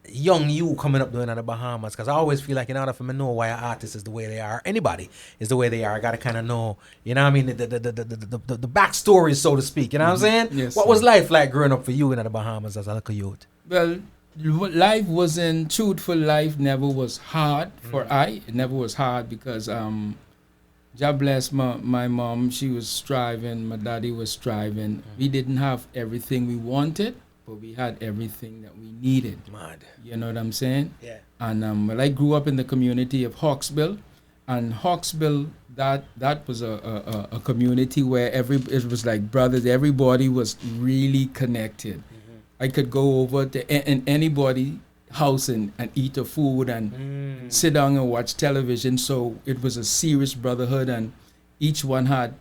young you coming up doing in the Bahamas, because I always feel like in order for me to know why an artist is the way they are, anybody is the way they are, I gotta kind of know, you know what I mean, the backstory, so to speak, you know what I'm saying? Yes, What sir. was life like growing up for you in the Bahamas as a little youth? Well, life wasn't, truthful life never was hard for I. It never was hard because, God bless my mom, she was striving, my daddy was striving. We didn't have everything we wanted, but we had everything that we needed. Mad. You know what I'm saying? Yeah. And well, I grew up in the community of Hawksbill, and Hawksbill, that was a community where it was like brothers. Everybody was really connected. I could go over to anybody house and eat the food and sit down and watch television. So it was a serious brotherhood, and each one had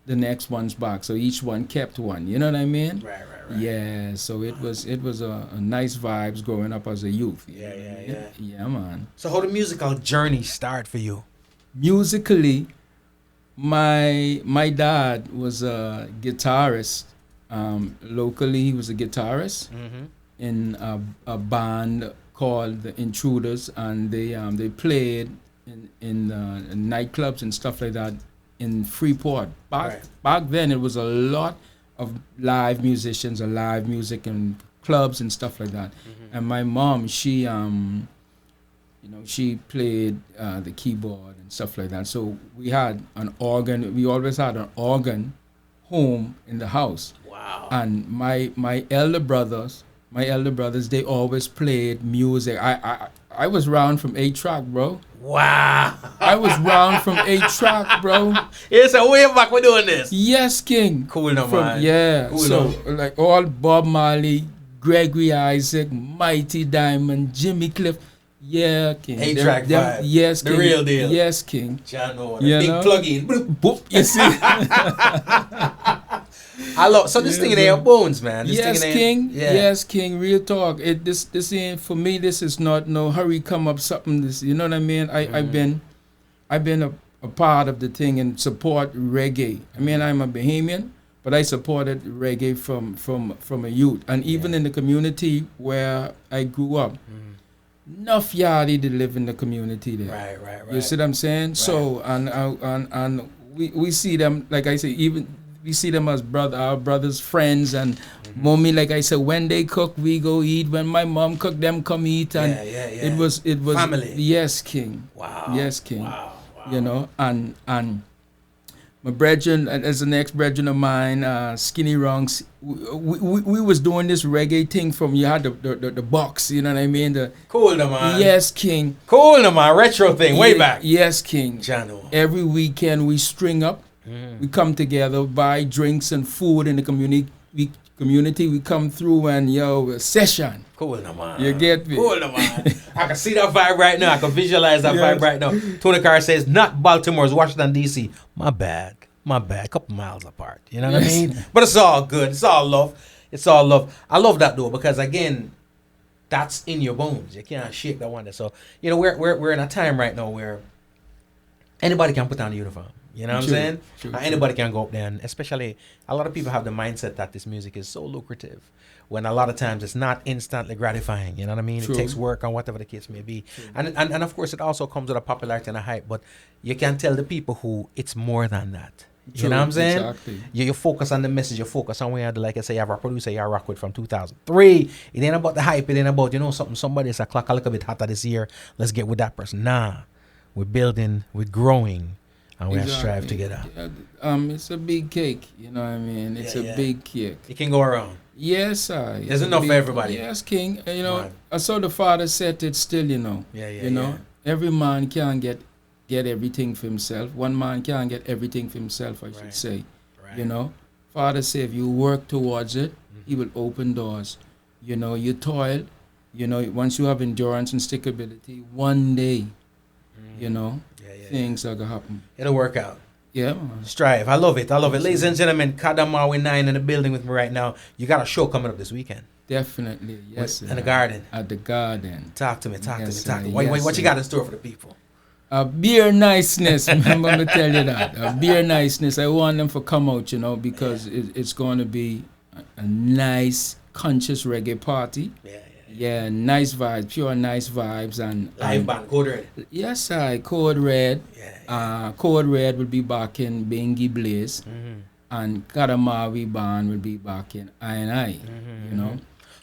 the next one's back. So each one kept one. You know what I mean? Right. Yeah. So it was a nice vibes growing up as a youth. Yeah. Yeah, man. So how the musical journey start for you? Musically, my dad was a guitarist. Locally, he was a guitarist in a band called the Intruders, and they played in nightclubs and stuff like that in Freeport. Back then, it was a lot of live musicians, live music and clubs and stuff like that. And my mom, she she played the keyboard and stuff like that. So we had an organ. We always had an organ home in the house. Wow. And my elder brothers, they always played music. I was round from 8-track, bro. Wow. I was round from 8-track, bro. Yeah, so way back we're doing this. Yes, King. Cool no man. Yeah. Cool So no. like all Bob Marley, Gregory Isaac, Mighty Diamond, Jimmy Cliff. Yeah, King. 8-track vibe. Yes, The King. real deal. Yes, King. Chano, You big know? plug-in. Boop, you see? I love so this thing in their bones, man. This Yes, thing in King. Yeah. Yes, King. Real talk. This ain't for me. This is not no hurry come up something. This, you know what I mean? I've been a part of the thing and support reggae. I mean, I'm a Bahamian, but I supported reggae from a youth, and even in the community where I grew up. Enough yardie to live in the community there. Right. You see what I'm saying? So and we see them, like I say, even we see them as our brothers, friends, and mommy, like I said, when they cook, we go eat. When my mom cook, them come eat, and Yeah. it was Family. Yes, King. Wow. Yes, King. Wow. You know, and my brethren, as the next brethren of mine, Skinny Runks, we was doing this reggae thing from, you had the box, you know what I mean? Cool no man. Yes, King. Cool no man. Retro thing, way back. Yes, King. Chano. Every weekend we string up, we come together, buy drinks and food in the community. We come through and a session. Cool no man. You get me? Cool no man. I can see that vibe right now. I can visualize that vibe right now. Tony Carr says, not Baltimore, it's Washington, D.C. My bad. A couple miles apart. You know what I mean? But it's all good. It's all love. I love that though, because again, that's in your bones. You can't shake that one. So, we're in a time right now where anybody can put on a uniform. You know what I'm True, saying? true, And true. anybody can go up there, and especially a lot of people have the mindset that this music is so lucrative, when a lot of times it's not instantly gratifying. You know what I mean? True. It takes work and whatever the case may be. And of course, it also comes with a popularity and a hype, but you can tell the people who it's more than that. You True, know what I'm saying? exactly. You focus on the message, you focus on where you like I say, you have a producer you rock with from 2003. It ain't about the hype, it ain't about, something, somebody's a clock a little bit hotter this year. Let's get with that person. Nah. We're building, we're growing, and we strive together. It's a big cake, you know what I mean? It's a big cake. It can go around. Yes, sir. There's enough for everybody. Yes, King. Man. I saw the father said it still, Yeah. Every man can't get everything for himself. One man can't get everything for himself, I should say. Right. Father said if you work towards it, he will open doors. You toil, once you have endurance and stickability, one day, things are going to happen. It'll work out. Yeah, man. Strive. I love it. Ladies and gentlemen, Qadamawe Nyne in the building with me right now. You got a show coming up this weekend. Definitely, yes. In the garden. At the garden. Talk to me. Yes, Talk to me. sir. What Yes, you got in store for the people? A beer niceness, remember me tell you that. A beer niceness. I want them to come out, because it's going to be a nice, conscious reggae party. Yeah, nice vibes, pure nice vibes. And Live band, Code Red. Yes, Code Red. Code Red will be back in Bengi Blaze. And Qadamawe band will be back in I&I,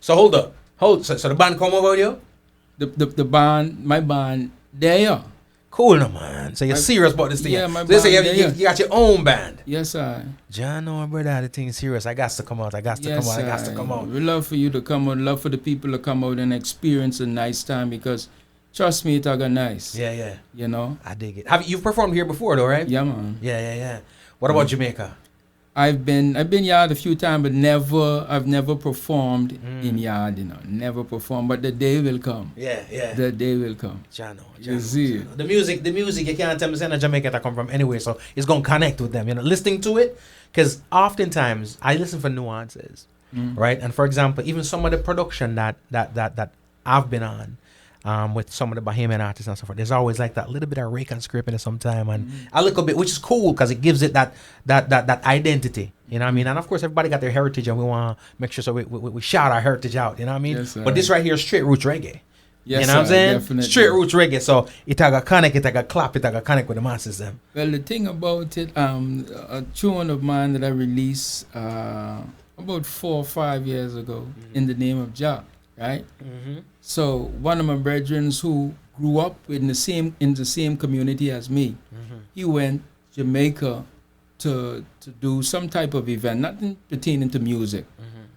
So hold up. So the band come over you? The band, my band, they are. Cool, no, man. So you're serious about this thing. Yeah, my so they say band, you got your own band. Yes, sir. John, no, brother, the thing is serious. I got to come out. I got to come out. We love for you to come out. Love for the people to come out and experience a nice time because, trust me, it's gonna nice. Yeah. I dig it. You've performed here before, though, right? Yeah, man. Yeah. What about Jamaica? I've been yard a few times, but I've never performed in yard. Never performed. But the day will come. Yeah. The day will come. Jano. You see. The music. You can't tell me saying Jamaica that come from anywhere, so it's gonna connect with them. Listening to it, because oftentimes I listen for nuances, right? And for example, even some of the production that I've been on. With some of the Bahamian artists and so forth, there's always like that little bit of rake and scrape in it sometime, and a little bit, which is cool because it gives it that identity. You know what I mean? And of course, everybody got their heritage, and we want to make sure so we shout our heritage out. You know what I mean? Yes, but this right here is straight roots reggae. Yes, you know what I'm saying? Definitely. Straight roots reggae. So it got connect, it got clap, it got connect with the masses. Them. Well, the thing about it, a tune of mine that I released about 4 or 5 years ago in the name of Jah, right? So one of my brethren who grew up in the same community as me, he went Jamaica to do some type of event, nothing pertaining to music,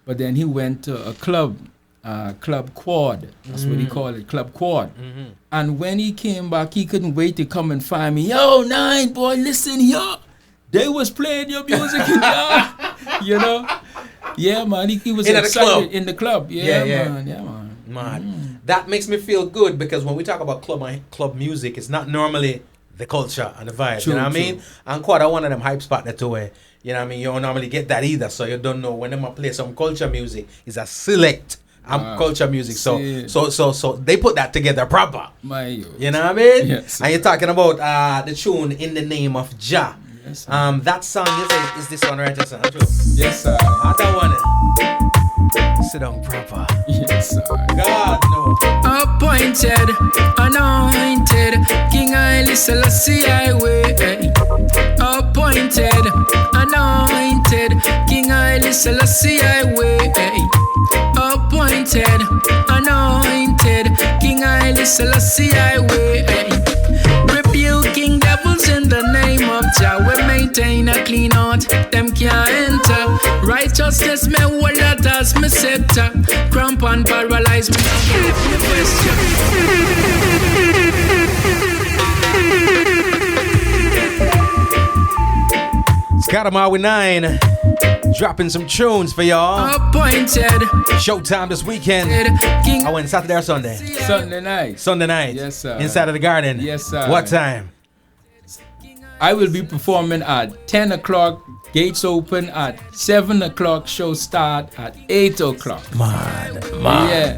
but then he went to a club, Club Quad. That's what he called it, Club Quad. And when he came back, he couldn't wait to come and find me. Yo, Nyne, boy, listen here. They was playing your music in there, Yeah, man, he was excited in the club. Yeah, man. Man, that makes me feel good because when we talk about club music, it's not normally the culture and the vibe. True, you know what I true. mean? And quite one of them hype spot that way. You know what I mean? You don't normally get that either, so you don't know when them play some culture music. It's a select culture music. So they put that together proper. You know what I mean? Yes. And you're talking about the tune In the Name of Jah. Yes, sir. That song is this one right here, Yes, sir. that one. Sit down proper. Yes, sir. God no. Appointed, anointed, King Haile Selassie I way. Appointed, anointed, King Haile Selassie I way. Appointed, anointed, King Haile Selassie I way. Rebuking devils in the name of Jah. We maintain a clean heart, them can't enter. Righteousness me hold that as me scepter. Cramp and paralyze me, give me Qadamawe Nyne dropping some tunes for y'all. Appointed, Showtime this weekend. King I went Saturday or Sunday? Sunday night. Sunday night. Yes, sir. Inside of the garden. Yes, sir. What time? I will be performing at 10 o'clock. Gates open at 7 o'clock. Show start at 8 o'clock. Man. Yeah.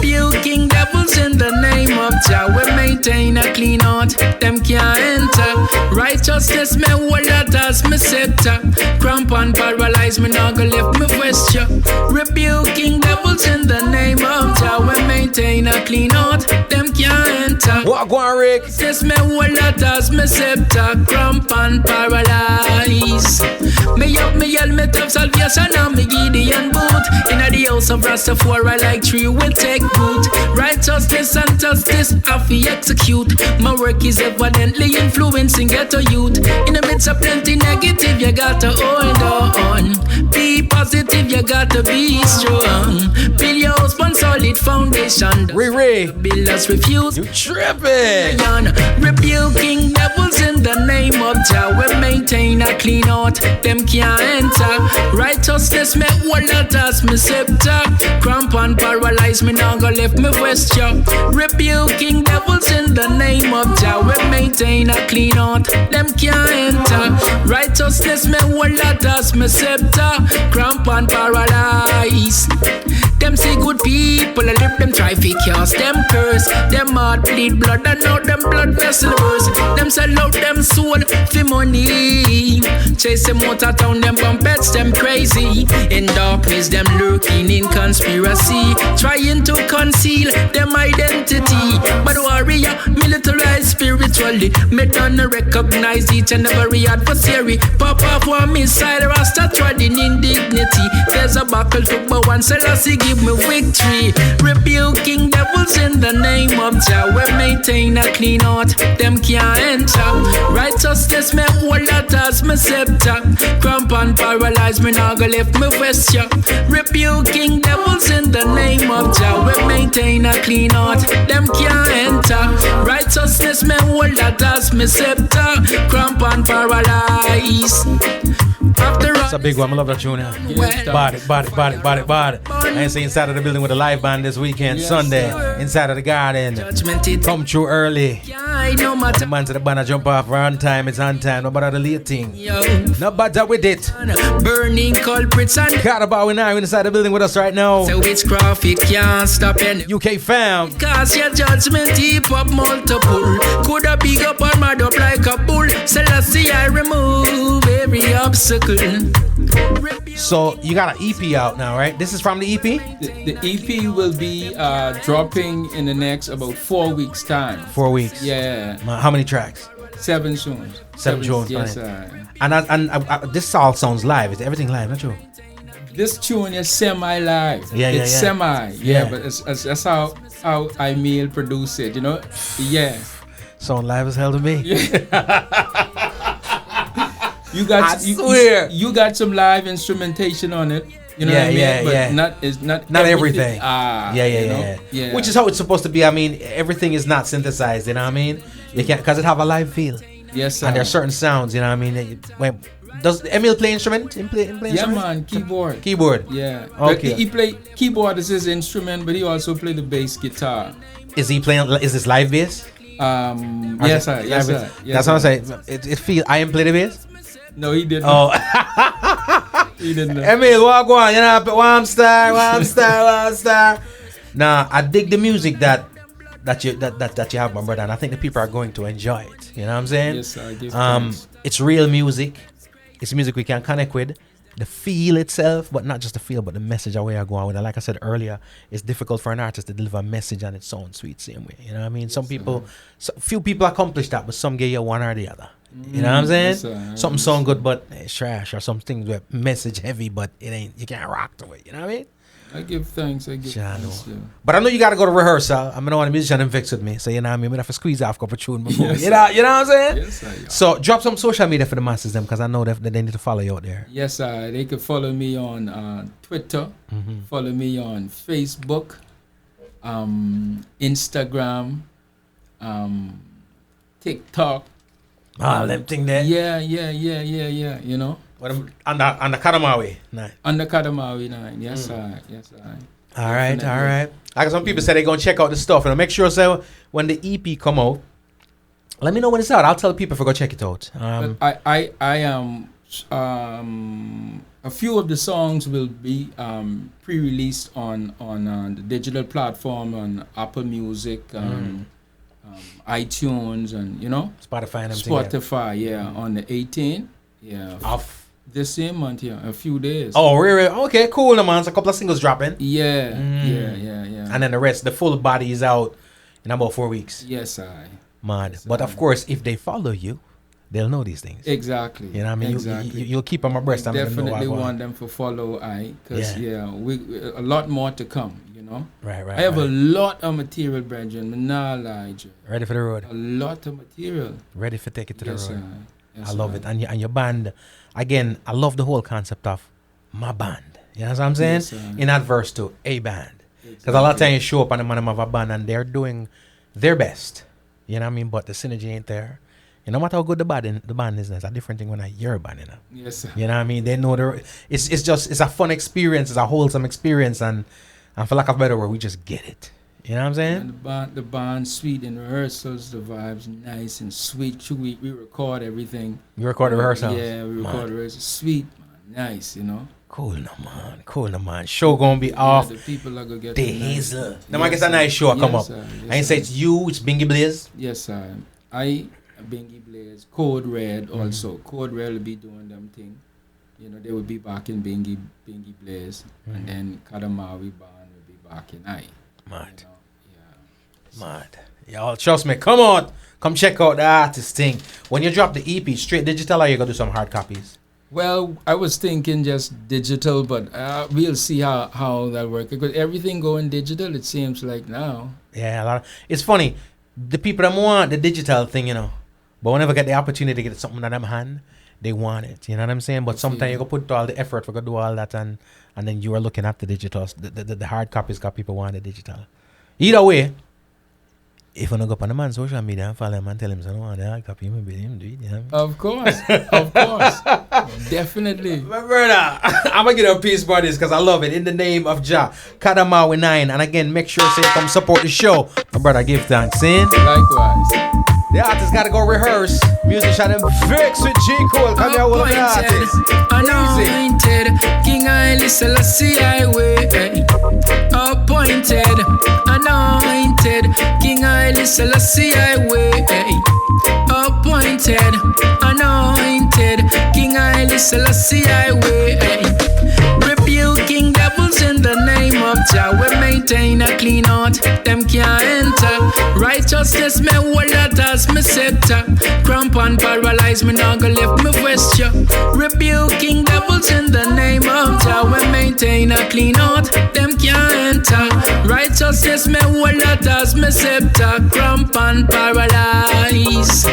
Rebuking devils in the name of Jah. We maintain a clean heart, them can't enter. Righteousness me hold that as me scepter. Cramp and paralyze me, now go left me vesture. Rebuking devils in the name of Jah. We maintain a clean heart, them can't enter. What go on, Rick? Says me hold that as me scepter. Cramp and paralyze. Me up me helmet of salvation and me Gideon boot. Inna the house of Rastafari like tree will take root. Righteousness and justice have to execute. My work is evidently influencing ghetto youth. In the midst of plenty negative, you gotta hold on. Be positive, you gotta be strong. Build your house on solid foundation. Builders refuse. You tripping? Rebuking devils in the name of Jah. We maintain a clean heart, them can't enter. Righteousness me hold that as me scepter. Cramp and paralyze me, now go left me vesture. Rebuking devils in the name of Jah. We maintain a clean heart, them can't enter. Righteousness me hold that as me scepter. Cramp and paralyze. Them say good people, I live them try fi cast them curse. Them heart bleed blood, and now them blood vessel burst. Them sell out them soul fi money. Chase them out of town, them bumpets, them crazy. In darkness, them lurking in conspiracy, trying to conceal them identity. But warrior, militarized spiritually, me done recognize each and every adversary. Pop off one missile, Rasta treading indignity. There's a buckle to bow and Selassie give me victory. Rebuking devils in the name of Jah. We maintain a clean heart, them can't enter. Righteousness me hold that as me scepter. Cramp and paralyze me, now go left me vesture. Rebuking devils in the name of Jah. We maintain a clean heart, them can't enter. Righteousness me hold that as me scepter. Cramp and paralyze. That's a big one. I love that tune. Body. I ain't say inside of the building with a live band this weekend, Sunday, inside of the garden. Come through early. The man to the banner jump off on time. It's on time. No matter the late thing. No matter with it. Burning culprits and Qadamawe now inside the building with us right now. so witchcraft it can't stop any. UK fam. Cause your judgment heap up multiple. Coulda big up or mad up like a bull. Selassie I remove every obstacle. So you got an EP out now, right? This is from the EP? The EP will be dropping in the next about 4 weeks time. 4 weeks. Yeah. How many tracks? 7 tunes. 7 tunes. Yes, And this all sounds live. Is everything live? Not true. this tune is semi-live. It's semi. But that's how I meal produce it. You know. Yeah. Sound live as hell to me. You got. I swear. You got some live instrumentation on it. You know what I mean? But not everything. Yeah. Which is how it's supposed to be. I mean, everything is not synthesized. You know what I mean? You can't, because it have a live feel. Yes, sir. And there are certain sounds. You know what I mean? Does Emil play instrument? Play Yeah, instrument? man. Keyboard. Keyboard. Yeah. Okay. He play keyboard is his instrument, but he also play the bass guitar. Is he playing? Is this live bass? Yes, sir. Yes, sir. That's what I'm saying. It feel. I am play the bass. No, he didn't. Oh. He didn't. Emil, what go on? You know, one star. Nah, I dig the music that you have, my brother, and I think the people are going to enjoy it. You know what I'm saying? Yes, sir. I give thanks. It's real music. It's music we can connect with. The feel itself, but not just the feel, but the message away I go on with. And like I said earlier, it's difficult for an artist to deliver a message and it sounds sweet same way. You know what I mean? Some people, few people accomplish that, but some get you one or the other. You know what I'm saying? Yes, Something sound good, but it's trash, or some things with message heavy, but it ain't. You can't rock to it. You know what I mean? I give thanks. Yeah. But I know you gotta go to rehearsal. I know one musician and vex with me, so you know what I mean. We have to squeeze off a couple tune before. Yes, you know what I'm saying? Yes, sir. So drop some social media for the masses, them, because I know that they need to follow you out there. Yes, sir. They can follow me on Twitter. Follow me on Facebook, Instagram, TikTok. Them thing there. Yeah. You know. On the Qadamawe. Nice. On the Qadamawe 9. Yes, sir. All right. Like some people say they're gonna check out the stuff, and make sure so when the EP come out, let me know when it's out. I'll tell people if I go check it out. But I a few of the songs will be pre-released on the digital platform on Apple Music, iTunes, and Spotify and everything. Spotify. Yeah, on the 18th. Yeah, Off. this same month. Yeah, a few days. Oh, really? Okay, cool, man. So a couple of singles dropping. Yeah, Mm. yeah. And then the rest, the full body is out in about 4 weeks. Yes, Mad. Yes, But of course, if they follow you, they'll know these things. exactly. You know what I mean? Exactly. You'll keep them abreast. and let them know Definitely what want them to follow because we a lot more to come. Right. I have a lot of material, Brendan. I'm not lie, Joe. Ready for the road. A lot of material. Ready for take it to Yes, the road. sir. Yes, I love sir. it. And your band, again, I love the whole concept of my band. You know what I'm saying? Yes, sir. In adverse to a band. Because a lot of times you show up and the man of a band and they're doing their best. You know what I mean? But the synergy ain't there. No matter how good the band is, it's a different thing when I hear a band, Yes, sir. You know what I mean? They know it's a fun experience, it's a wholesome experience, and for lack of a better word, we just get it. You know what I'm saying? And the band sweet in rehearsals, the vibes nice and sweet. We record everything. You record the rehearsals? Yeah, we record the rehearsals. Sweet, man. Nice, Cool, no man. Show gonna be off. The people are gonna get The a nice- Hazel. Now, I guess a nice show come up. Sir. Yes, I ain't say sir. it's you, it's Bingy Blaze. Yes, sir. Bingy Blaze, Code Red Mm-hmm. also. Code Red will be doing them thing. They will be back in Bingy Blaze, Mm-hmm. and then Qadamawe band will be back in I. Mad. Yeah. Mad. Y'all, trust me. Come on. Come check out the artist thing. When you drop the EP, straight digital, or you gonna do some hard copies? Well, I was thinking just digital, but we'll see how that works. Because everything going digital, it seems like now. Yeah, it's funny. The people that want the digital thing, but whenever get the opportunity to get something in them hand, they want it. You know what I'm saying? But sometimes you go put all the effort, we go do all that, and then you are looking at the digital. The hard copies got people want the digital. Either way, if you don't go up on the man's social media and follow him and tell him, so I don't want the hard copy, maybe him do it. You know what I mean? Of course. Definitely. My brother, I'm gonna get a piece about this because I love it. In the name of Jah, Qadamawe Nyne. And again, make sure you come support the show. My brother, give thanks. In Likewise. the artist gotta go rehearse. Musician them fix with G Cole. Come here with the artist. Anointed, King Haile Selassie Highway. Appointed, anointed, King Haile Selassie Highway. Appointed, anointed, King Haile Selassie Highway. Rebuking devils in the name of Jah. We maintain a clean heart, them can't enter. Righteousness me hold that as me scepter. Cramp and paralyze me, now go left me vesture. Rebuking devils in the name of Jah. We maintain a clean heart, them can't enter. Righteousness me hold that as me scepter. Cramp and paralyze.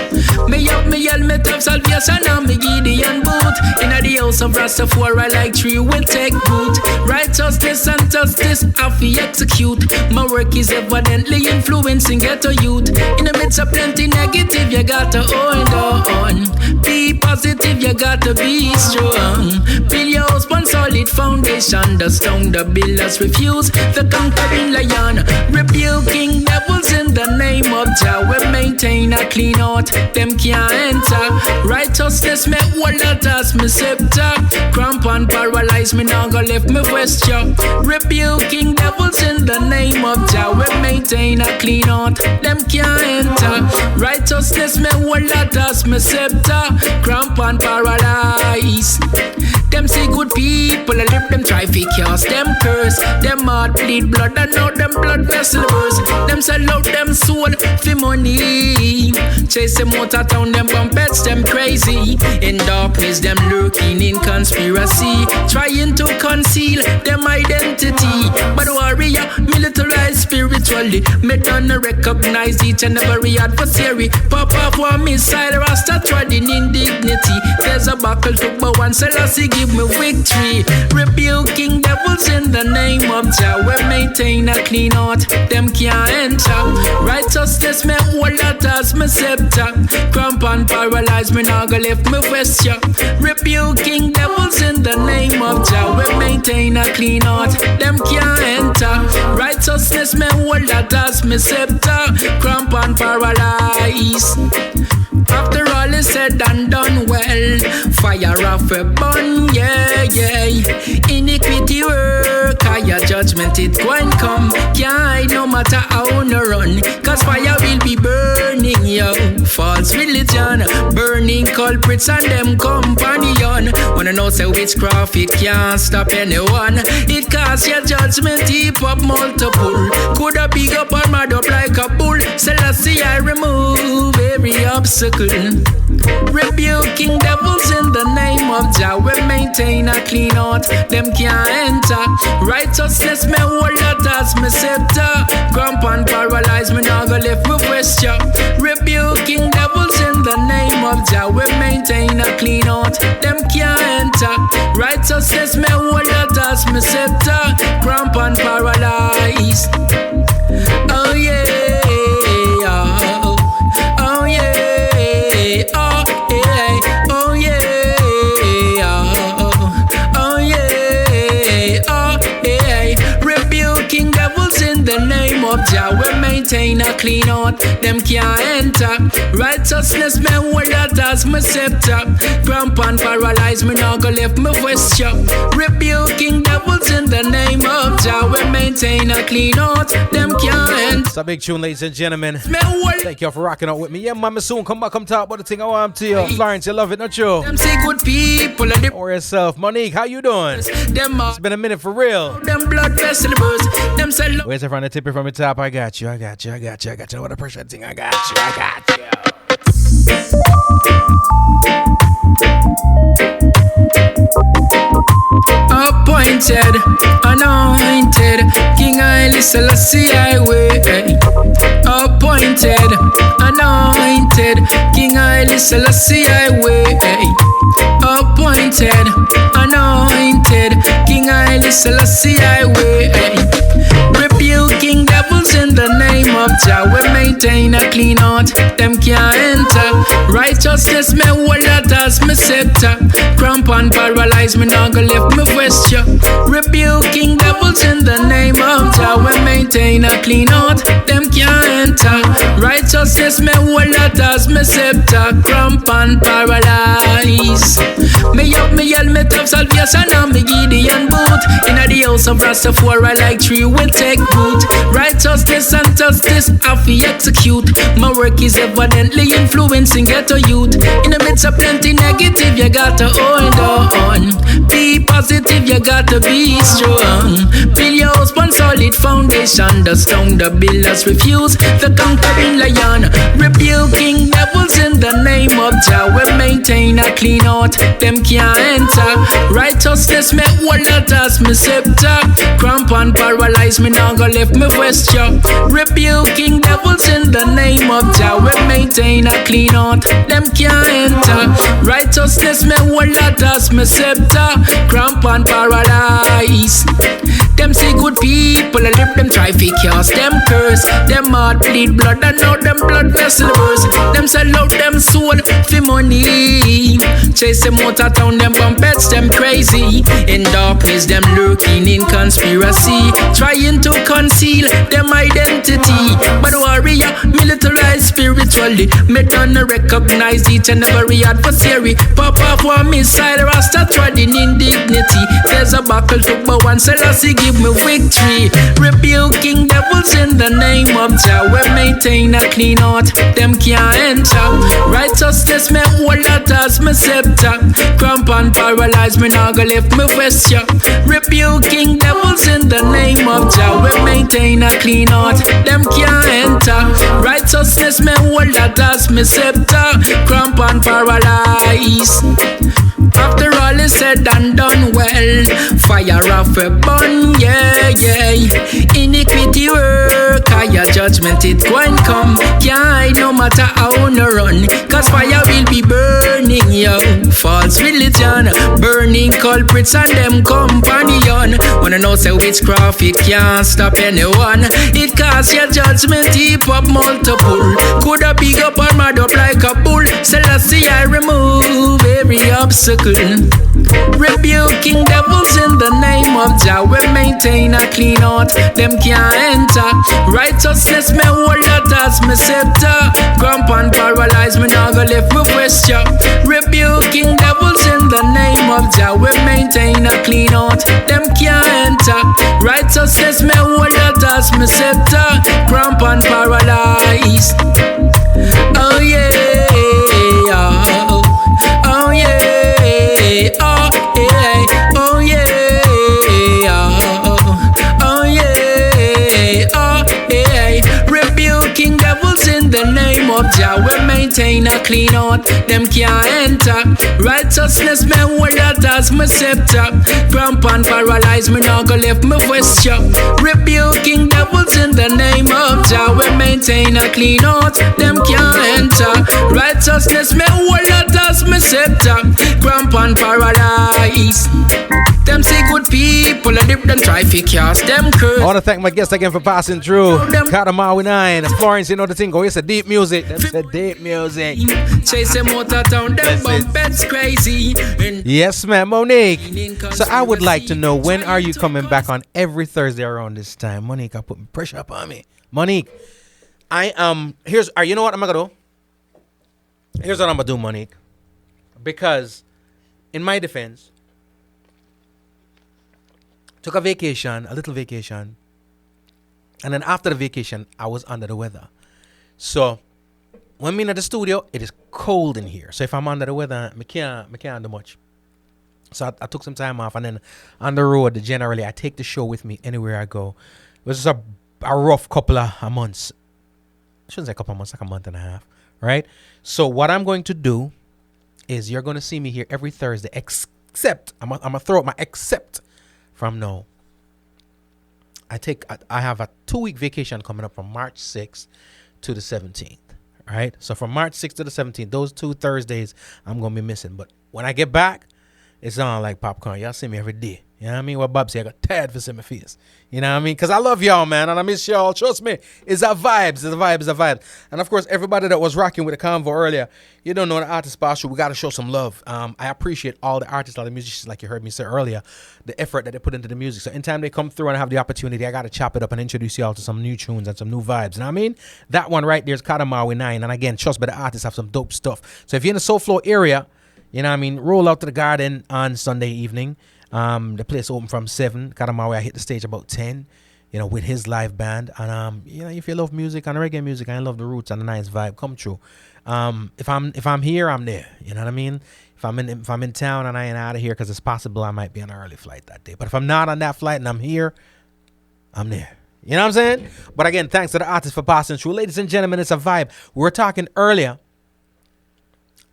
Me up me helmet of salvation and me Gideon boot. Inna the house of Rastafari like tree will take root. Righteousness and justice have to execute. My work is evidently influencing ghetto youth. In the midst of plenty negative, you gotta hold on. Be positive, you gotta be strong. Build your house on solid foundation. The stone the builders refuse. The conquering lion, rebuking devils in the name of Jah. We maintain a clean heart, them can't enter. Righteousness me hold that as me scepter. Cramp and paralyze me, now go left me vesture. Rebuking devils in the name of Jah. We maintain a clean heart, them can't enter. Righteousness me hold that as me scepter. Cramp and paralyze. Them say good people, I live them try fi cast them curse. Them heart bleed blood, and now them blood vessel burst. Them sell out them soul fi money. Chase them out of town, them bumpets, them crazy. In darkness, them lurking in conspiracy, trying to conceal them identity. But warrior, militarized spiritually, me don't recognize each and every adversary. Pop off one missile, Rasta treading indignity. There's a buckle to bow and Selassie give me victory. Rebuking devils in the name of Jah. We maintain a clean heart, them can't enter. Righteousness me hold that as me scepter. Cramp and paralyze me, now go left me vesture. Rebuking devils in the name of Jah. We maintain a clean heart, them can't enter. Righteousness me hold that as me scepter. Cramp and paralyze. After all is said and done well, Fire off a bun, yeah, yeah. Iniquity work, higher judgment it go and come. Can't hide no matter how no run, cause fire will be burning, yo. False religion, burning culprits and them companion. Wanna know say witchcraft, it can't stop anyone. It cast your judgment, heap up multiple. Coulda big up or mad up like a bull. Selassie I remove every obstacle. Rebuking devils in the name of Jah. We maintain a clean heart, them can't enter. Righteousness me hold that as me scepter. Grump and paralyze me now go left me question. Rebuking devils in the name of Jah. We maintain a clean heart, them can't enter. Righteousness me hold that as me scepter. Grump and paralyze. Oh yeah, oh, oh yeah. Oh yeah, oh yeah, oh yeah, oh yeah. Rebuking devils in the name of Jah. We maintain a clean heart, them can't enter. Righteousness me hold that as my scepter. Cramp and paralyze me now go left me vesture. Rebuking devils in the name of Jah. We maintain a clean heart, them can't enter. It's a big tune, ladies and gentlemen. Thank y'all for rocking out with me. Yeah, mama, soon come back, come talk about the thing I want to you. Florence, you love it, not you? Them say good people and Or yourself. Monique, how you doing? them It's been a minute for real. them blood vessels burst. Them say love. Where's everyone to tip it from the top? I got you, I got you, I got you, I got you. What a pressure thing, I got you, I got you. Appointed, anointed, King Haile Selassie I way. Appointed, anointed, King Haile Selassie I way. Appointed, anointed, King Haile Selassie I way. Rebuking devils in the name of Jah. We maintain a clean heart, them can't enter. Righteousness me hold that as me scepter. Cramp and paralyze me now go left me vesture. Rebuking devils in the name of Jah. We maintain a clean heart, them can't enter. Righteousness me hold that as me scepter. Cramp and paralyze. Me up me helmet of salvation and me Gideon boot. Inna the house of Rastafari like tree will take root. Righteousness and justice I fi execute. My work is evidently influencing ghetto youth. In the midst of plenty negative, you gotta hold on. Be positive, you gotta be strong. Build your house on solid foundation. The stone the builders refuse. The conquering lion, rebuking devils in the name of Jah. We maintain a clean heart, them can't enter. Righteousness me hold that as me scepter. Cramp and paralyze me now go left me vesture. Rebuking devils in the name of Jah. We maintain a clean heart, them can't enter. Righteousness me hold that as me scepter. Cramp and paralyze. Them say good people, I live them try fi cast them curse. Them heart bleed blood and now them blood vessels burst. Them sell out them soul fi money. Chase them out of town, them bumpets, them crazy. In darkness, them lurking in conspiracy, trying to conceal them identity. But warrior, militarized spiritually, me don't recognize each and every adversary. Pop off one missile, Rasta treading indignity. There's a buckle to bow and Selassie give me victory. Rebuking devils in the name of Jah. We maintain a clean heart, them can't enter. Righteousness me hold that as me scepter. Cramp and paralyze me now go left me vesture. Rebuking devils in the name of Jah. We maintain a clean heart, them can't enter. Righteousness me hold that as me scepter. Cramp and paralyze. After all is said and done well, fire off a bun, yeah, yeah. Iniquity work, higher judgment it go and come. Can't hide no matter how no run, cause fire will be burning, yo. False religion, burning culprits and them companion. Wanna know say witchcraft, it can't stop anyone. It cast your judgment, heap up multiple. Coulda big up or mad up like a bull. Selassie I remove every obstacle. Rebuking devils in the name of Jah, we maintain a clean heart. Them can't enter. Righteousness me hold that as me scepter. Grump and paralyze me, now go left me question. Rebuking devils in the name of Jah, we maintain a clean heart. Them can't enter. Righteousness me hold that as me scepter. Grump and paralyze. Oh yeah. Oh yeah, oh yeah, oh yeah, oh yeah, oh yeah. Rebuking devils in the name of Jah, we maintain a clean heart. Them can't enter. Righteousness me hold that as my scepter. Cramp and paralyze me, now go left me vesture. Rebuking devils in the name of Jah, we maintain a clean heart. Them can't enter. Righteousness me hold that as my scepter. Cramp and paralyze. Them say good people, and dip them try to cast them curse. I want to thank my guests again for passing through. Qadamawe Nyne, Florence, you know the thing. Go, it's a deep music. That's a deep music. Chase them out of town, them bump beds crazy. Yes, ma'am, Monique. So I would like to know, when are you coming back on every Thursday around this time? Monique, I put pressure up on me. Monique, you know what I'm gonna do? Here's what I'm gonna do, Monique. Because in my defense, took a little vacation, and then after the vacation, I was under the weather. So when I'm in the studio, it is cold in here. So if I'm under the weather, I can't do much. So I took some time off, and then on the road, generally, I take the show with me anywhere I go. It was just a rough couple of months. I shouldn't say a couple of months, like a month and a half, right? So what I'm going to do is you're going to see me here every Thursday, except, I'm going to throw out my except from now. I have a 2-week vacation coming up from March 6th to the 17th, right? So from March 6th to the 17th, those 2 Thursdays, I'm going to be missing. But when I get back, it's on like popcorn. Y'all see me every day. You know what I mean? What Bob say, I got tired for seeing my face. You know what I mean? Because I love y'all, man, and I miss y'all. Trust me. It's a vibe. It's a vibe. It's a vibe. And, of course, everybody that was rocking with the convo earlier, you don't know the artist special. We got to show some love. I appreciate all the artists, all the musicians, like you heard me say earlier, the effort that they put into the music. So anytime they come through and I have the opportunity, I got to chop it up and introduce y'all to some new tunes and some new vibes. You know what I mean? That one right there is Qadamawe Nyne. And, again, trust me, the artists have some dope stuff. So if you're in the Soul Flow area, you know what I mean, roll out to the Garden on Sunday evening. The place open from 7. Qadamawe, I hit the stage about 10, you know, with his live band. And you know, if you love music and reggae music and you love the roots and the nice vibe, come true. If I'm here, I'm there. You know what I mean? If I'm in town and I ain't out of here, because it's possible I might be on an early flight that day. But if I'm not on that flight and I'm here, I'm there. You know what I'm saying? But again, thanks to the artists for passing through. Ladies and gentlemen, it's a vibe. We were talking earlier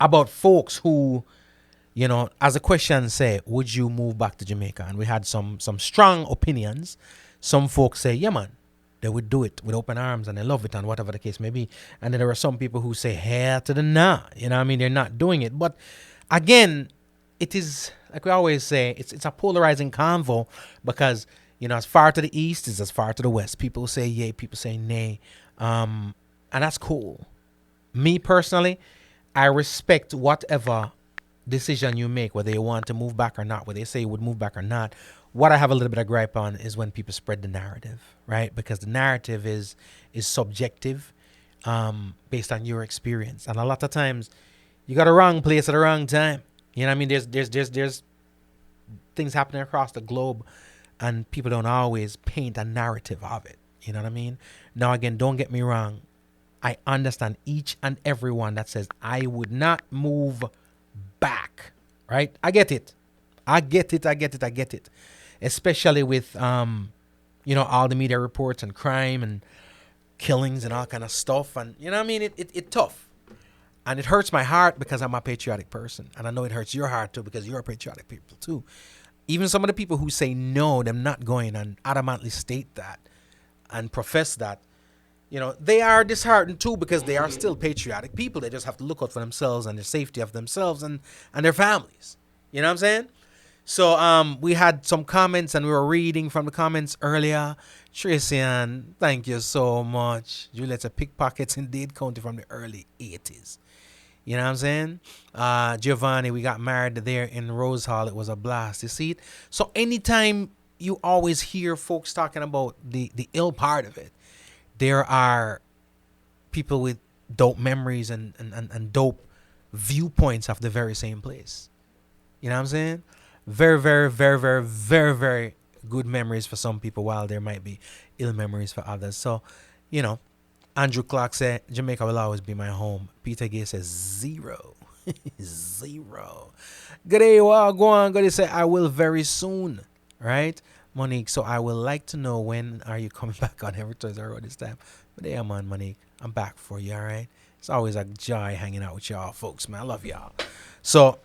about folks who, you know, as the question say, would you move back to Jamaica? And we had some strong opinions. Some folks say, yeah, man, they would do it with open arms and they love it and whatever the case may be. And then there are some people who say, hell to the nah. You know what I mean? They're not doing it. But again, it is, like we always say, it's a polarizing convo because, you know, as far to the east is as far to the west. People say yay, people say nay. And that's cool. Me personally, I respect whatever decision you make, whether you want to move back or not, whether they say you would move back or not. What I have a little bit of gripe on is when people spread the narrative, right? Because the narrative is subjective, based on your experience. And a lot of times you got a wrong place at the wrong time. You know what I mean? There's things happening across the globe and people don't always paint a narrative of it. You know what I mean? Now, again, don't get me wrong. I understand each and every one that says, I would not move back, right? I get it. Especially with, you know, all the media reports and crime and killings and all kind of stuff. And, you know what I mean? It tough. And it hurts my heart because I'm a patriotic person. And I know it hurts your heart too because you're a patriotic people too. Even some of the people who say no, them not going and adamantly state that and profess that, you know, they are disheartened too because they are still patriotic people. They just have to look out for themselves and the safety of themselves and their families. You know what I'm saying? So we had some comments and we were reading from the comments earlier. Tracian, thank you so much. Juliet's pickpockets in Dade County from the early 80s. You know what I'm saying? Giovanni, we got married there in Rose Hall. It was a blast. You see it? So anytime you always hear folks talking about the ill part of it. There are people with dope memories and dope viewpoints of the very same place. You know what I'm saying? Very, very, very, very, very, very good memories for some people, while there might be ill memories for others. So, you know, Andrew Clark said, Jamaica will always be my home. Peter Gay says 0. 0. Good day, well, go on. Good day, say, I will very soon. Right? Monique, so I would like to know, when are you coming back on Every Thursday around this time? But yeah, man, Monique, I'm back for you, all right? It's always a joy hanging out with y'all folks, man. I love y'all. So,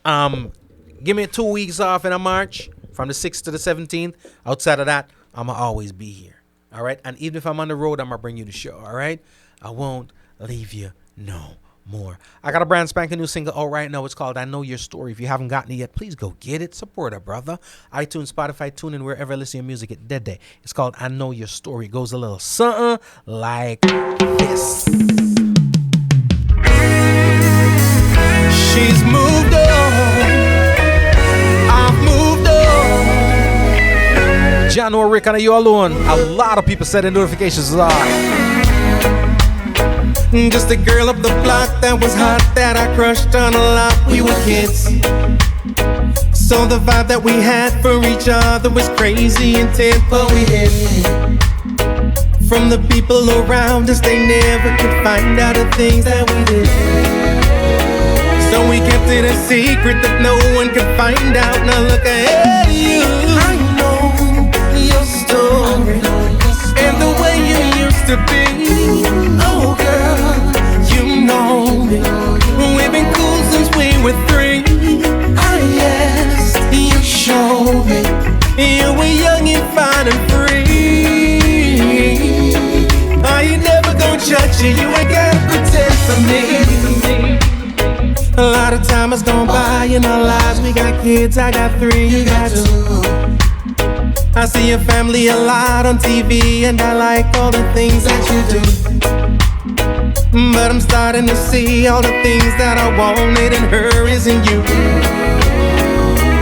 give me 2 weeks off in March, from the 6th to the 17th. Outside of that, I'm going to always be here. All right? And even if I'm on the road, I'm going to bring you the show. All right? I won't leave you no more. I got a brand spanking new single out right now. It's called I Know Your Story. If you haven't gotten it yet, please go get it. Support a brother. iTunes, Spotify, TuneIn, wherever you listen to music at Dead Day. It's called I Know Your Story. It goes a little something like this. She's moved on. I've moved on. John or Rick, are you alone? A lot of people said the notifications are just a girl up the block that was hot, that I crushed on a lot. We were kids, so the vibe that we had for each other was crazy intense. But we hid from the people around us. They never could find out the things that we did. So we kept it a secret that no one could find out. Now look at you. I know your story and the way you used to be. Oh girl, you know me. We've been cool since we were 3. Ah yes, you showed me you were young and fine and free. I ain't never gonna judge you. You ain't gotta pretend for me. A lot of time has gone by in our lives. We got kids, I got 3, you got 2. I see your family a lot on TV, and I like all the things that you do. But I'm starting to see all the things that I wanted in her isn't you.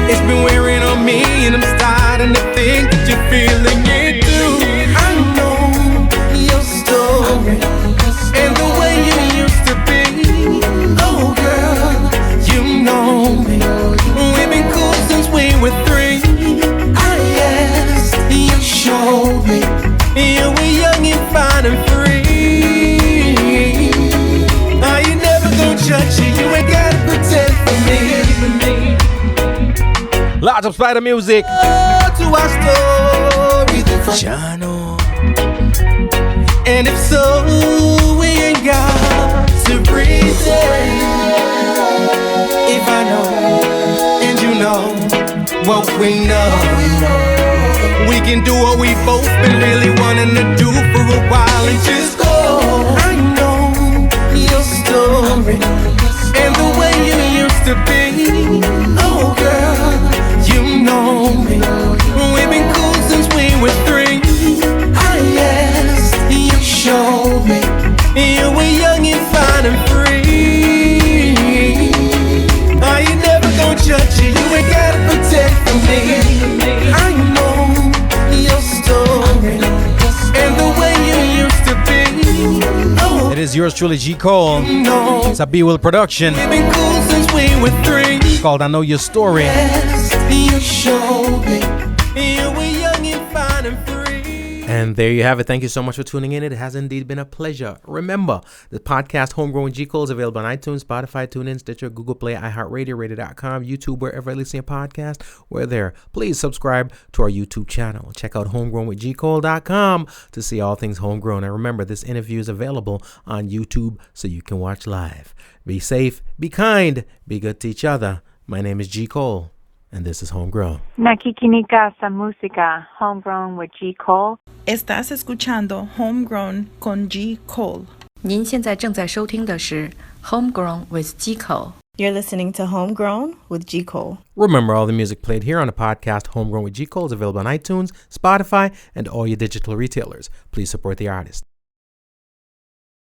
It's been wearing on me, and I'm starting to think that you're feeling it too. I know your story and the way you used to be. Oh girl, you know me. We've been cool since we were 3. Ah yes, you showed me you were young and fine and free. I ain't never gonna judge you. You ain't gotta pretend for me. Lots of spider music. To our story, Jano. And if so, we ain't got to pretend. If I know and you know what we know, we can do what we both been really wanting to do for a while and just go. I know your story and the way you used to be. Oh girl, you know me. We've been cool since we were 3. Ah yes, you showed me you were young and fine and free. I ain't never gonna judge you. You ain't gotta pretend for me. I know your story and the way you used to be. Oh, it is yours truly, G. Cole. It's a B-Will production. We've been cool since we were 3. It's called I Know Your Story. Yes, you showed me you were young and fine and free. And there you have it. Thank you so much for tuning in. It has indeed been a pleasure. Remember, the podcast Homegrown G. Cole is available on iTunes, Spotify, TuneIn, Stitcher, Google Play, iHeartRadio, Radio.com, YouTube, wherever you listen to a podcast. We're there. Please subscribe to our YouTube channel. Check out homegrownwithgcole.com to see all things homegrown. And remember, this interview is available on YouTube so you can watch live. Be safe, be kind, be good to each other. My name is G. Cole, and this is Homegrown. Nakikinika sa música, Homegrown with G. Cole. Estás escuchando Homegrown con G. Cole. 您现在正在收听的是 Homegrown with G. Cole. You're listening to Homegrown with G. Cole. Remember, all the music played here on the podcast Homegrown with G. Cole is available on iTunes, Spotify, and all your digital retailers. Please support the artist.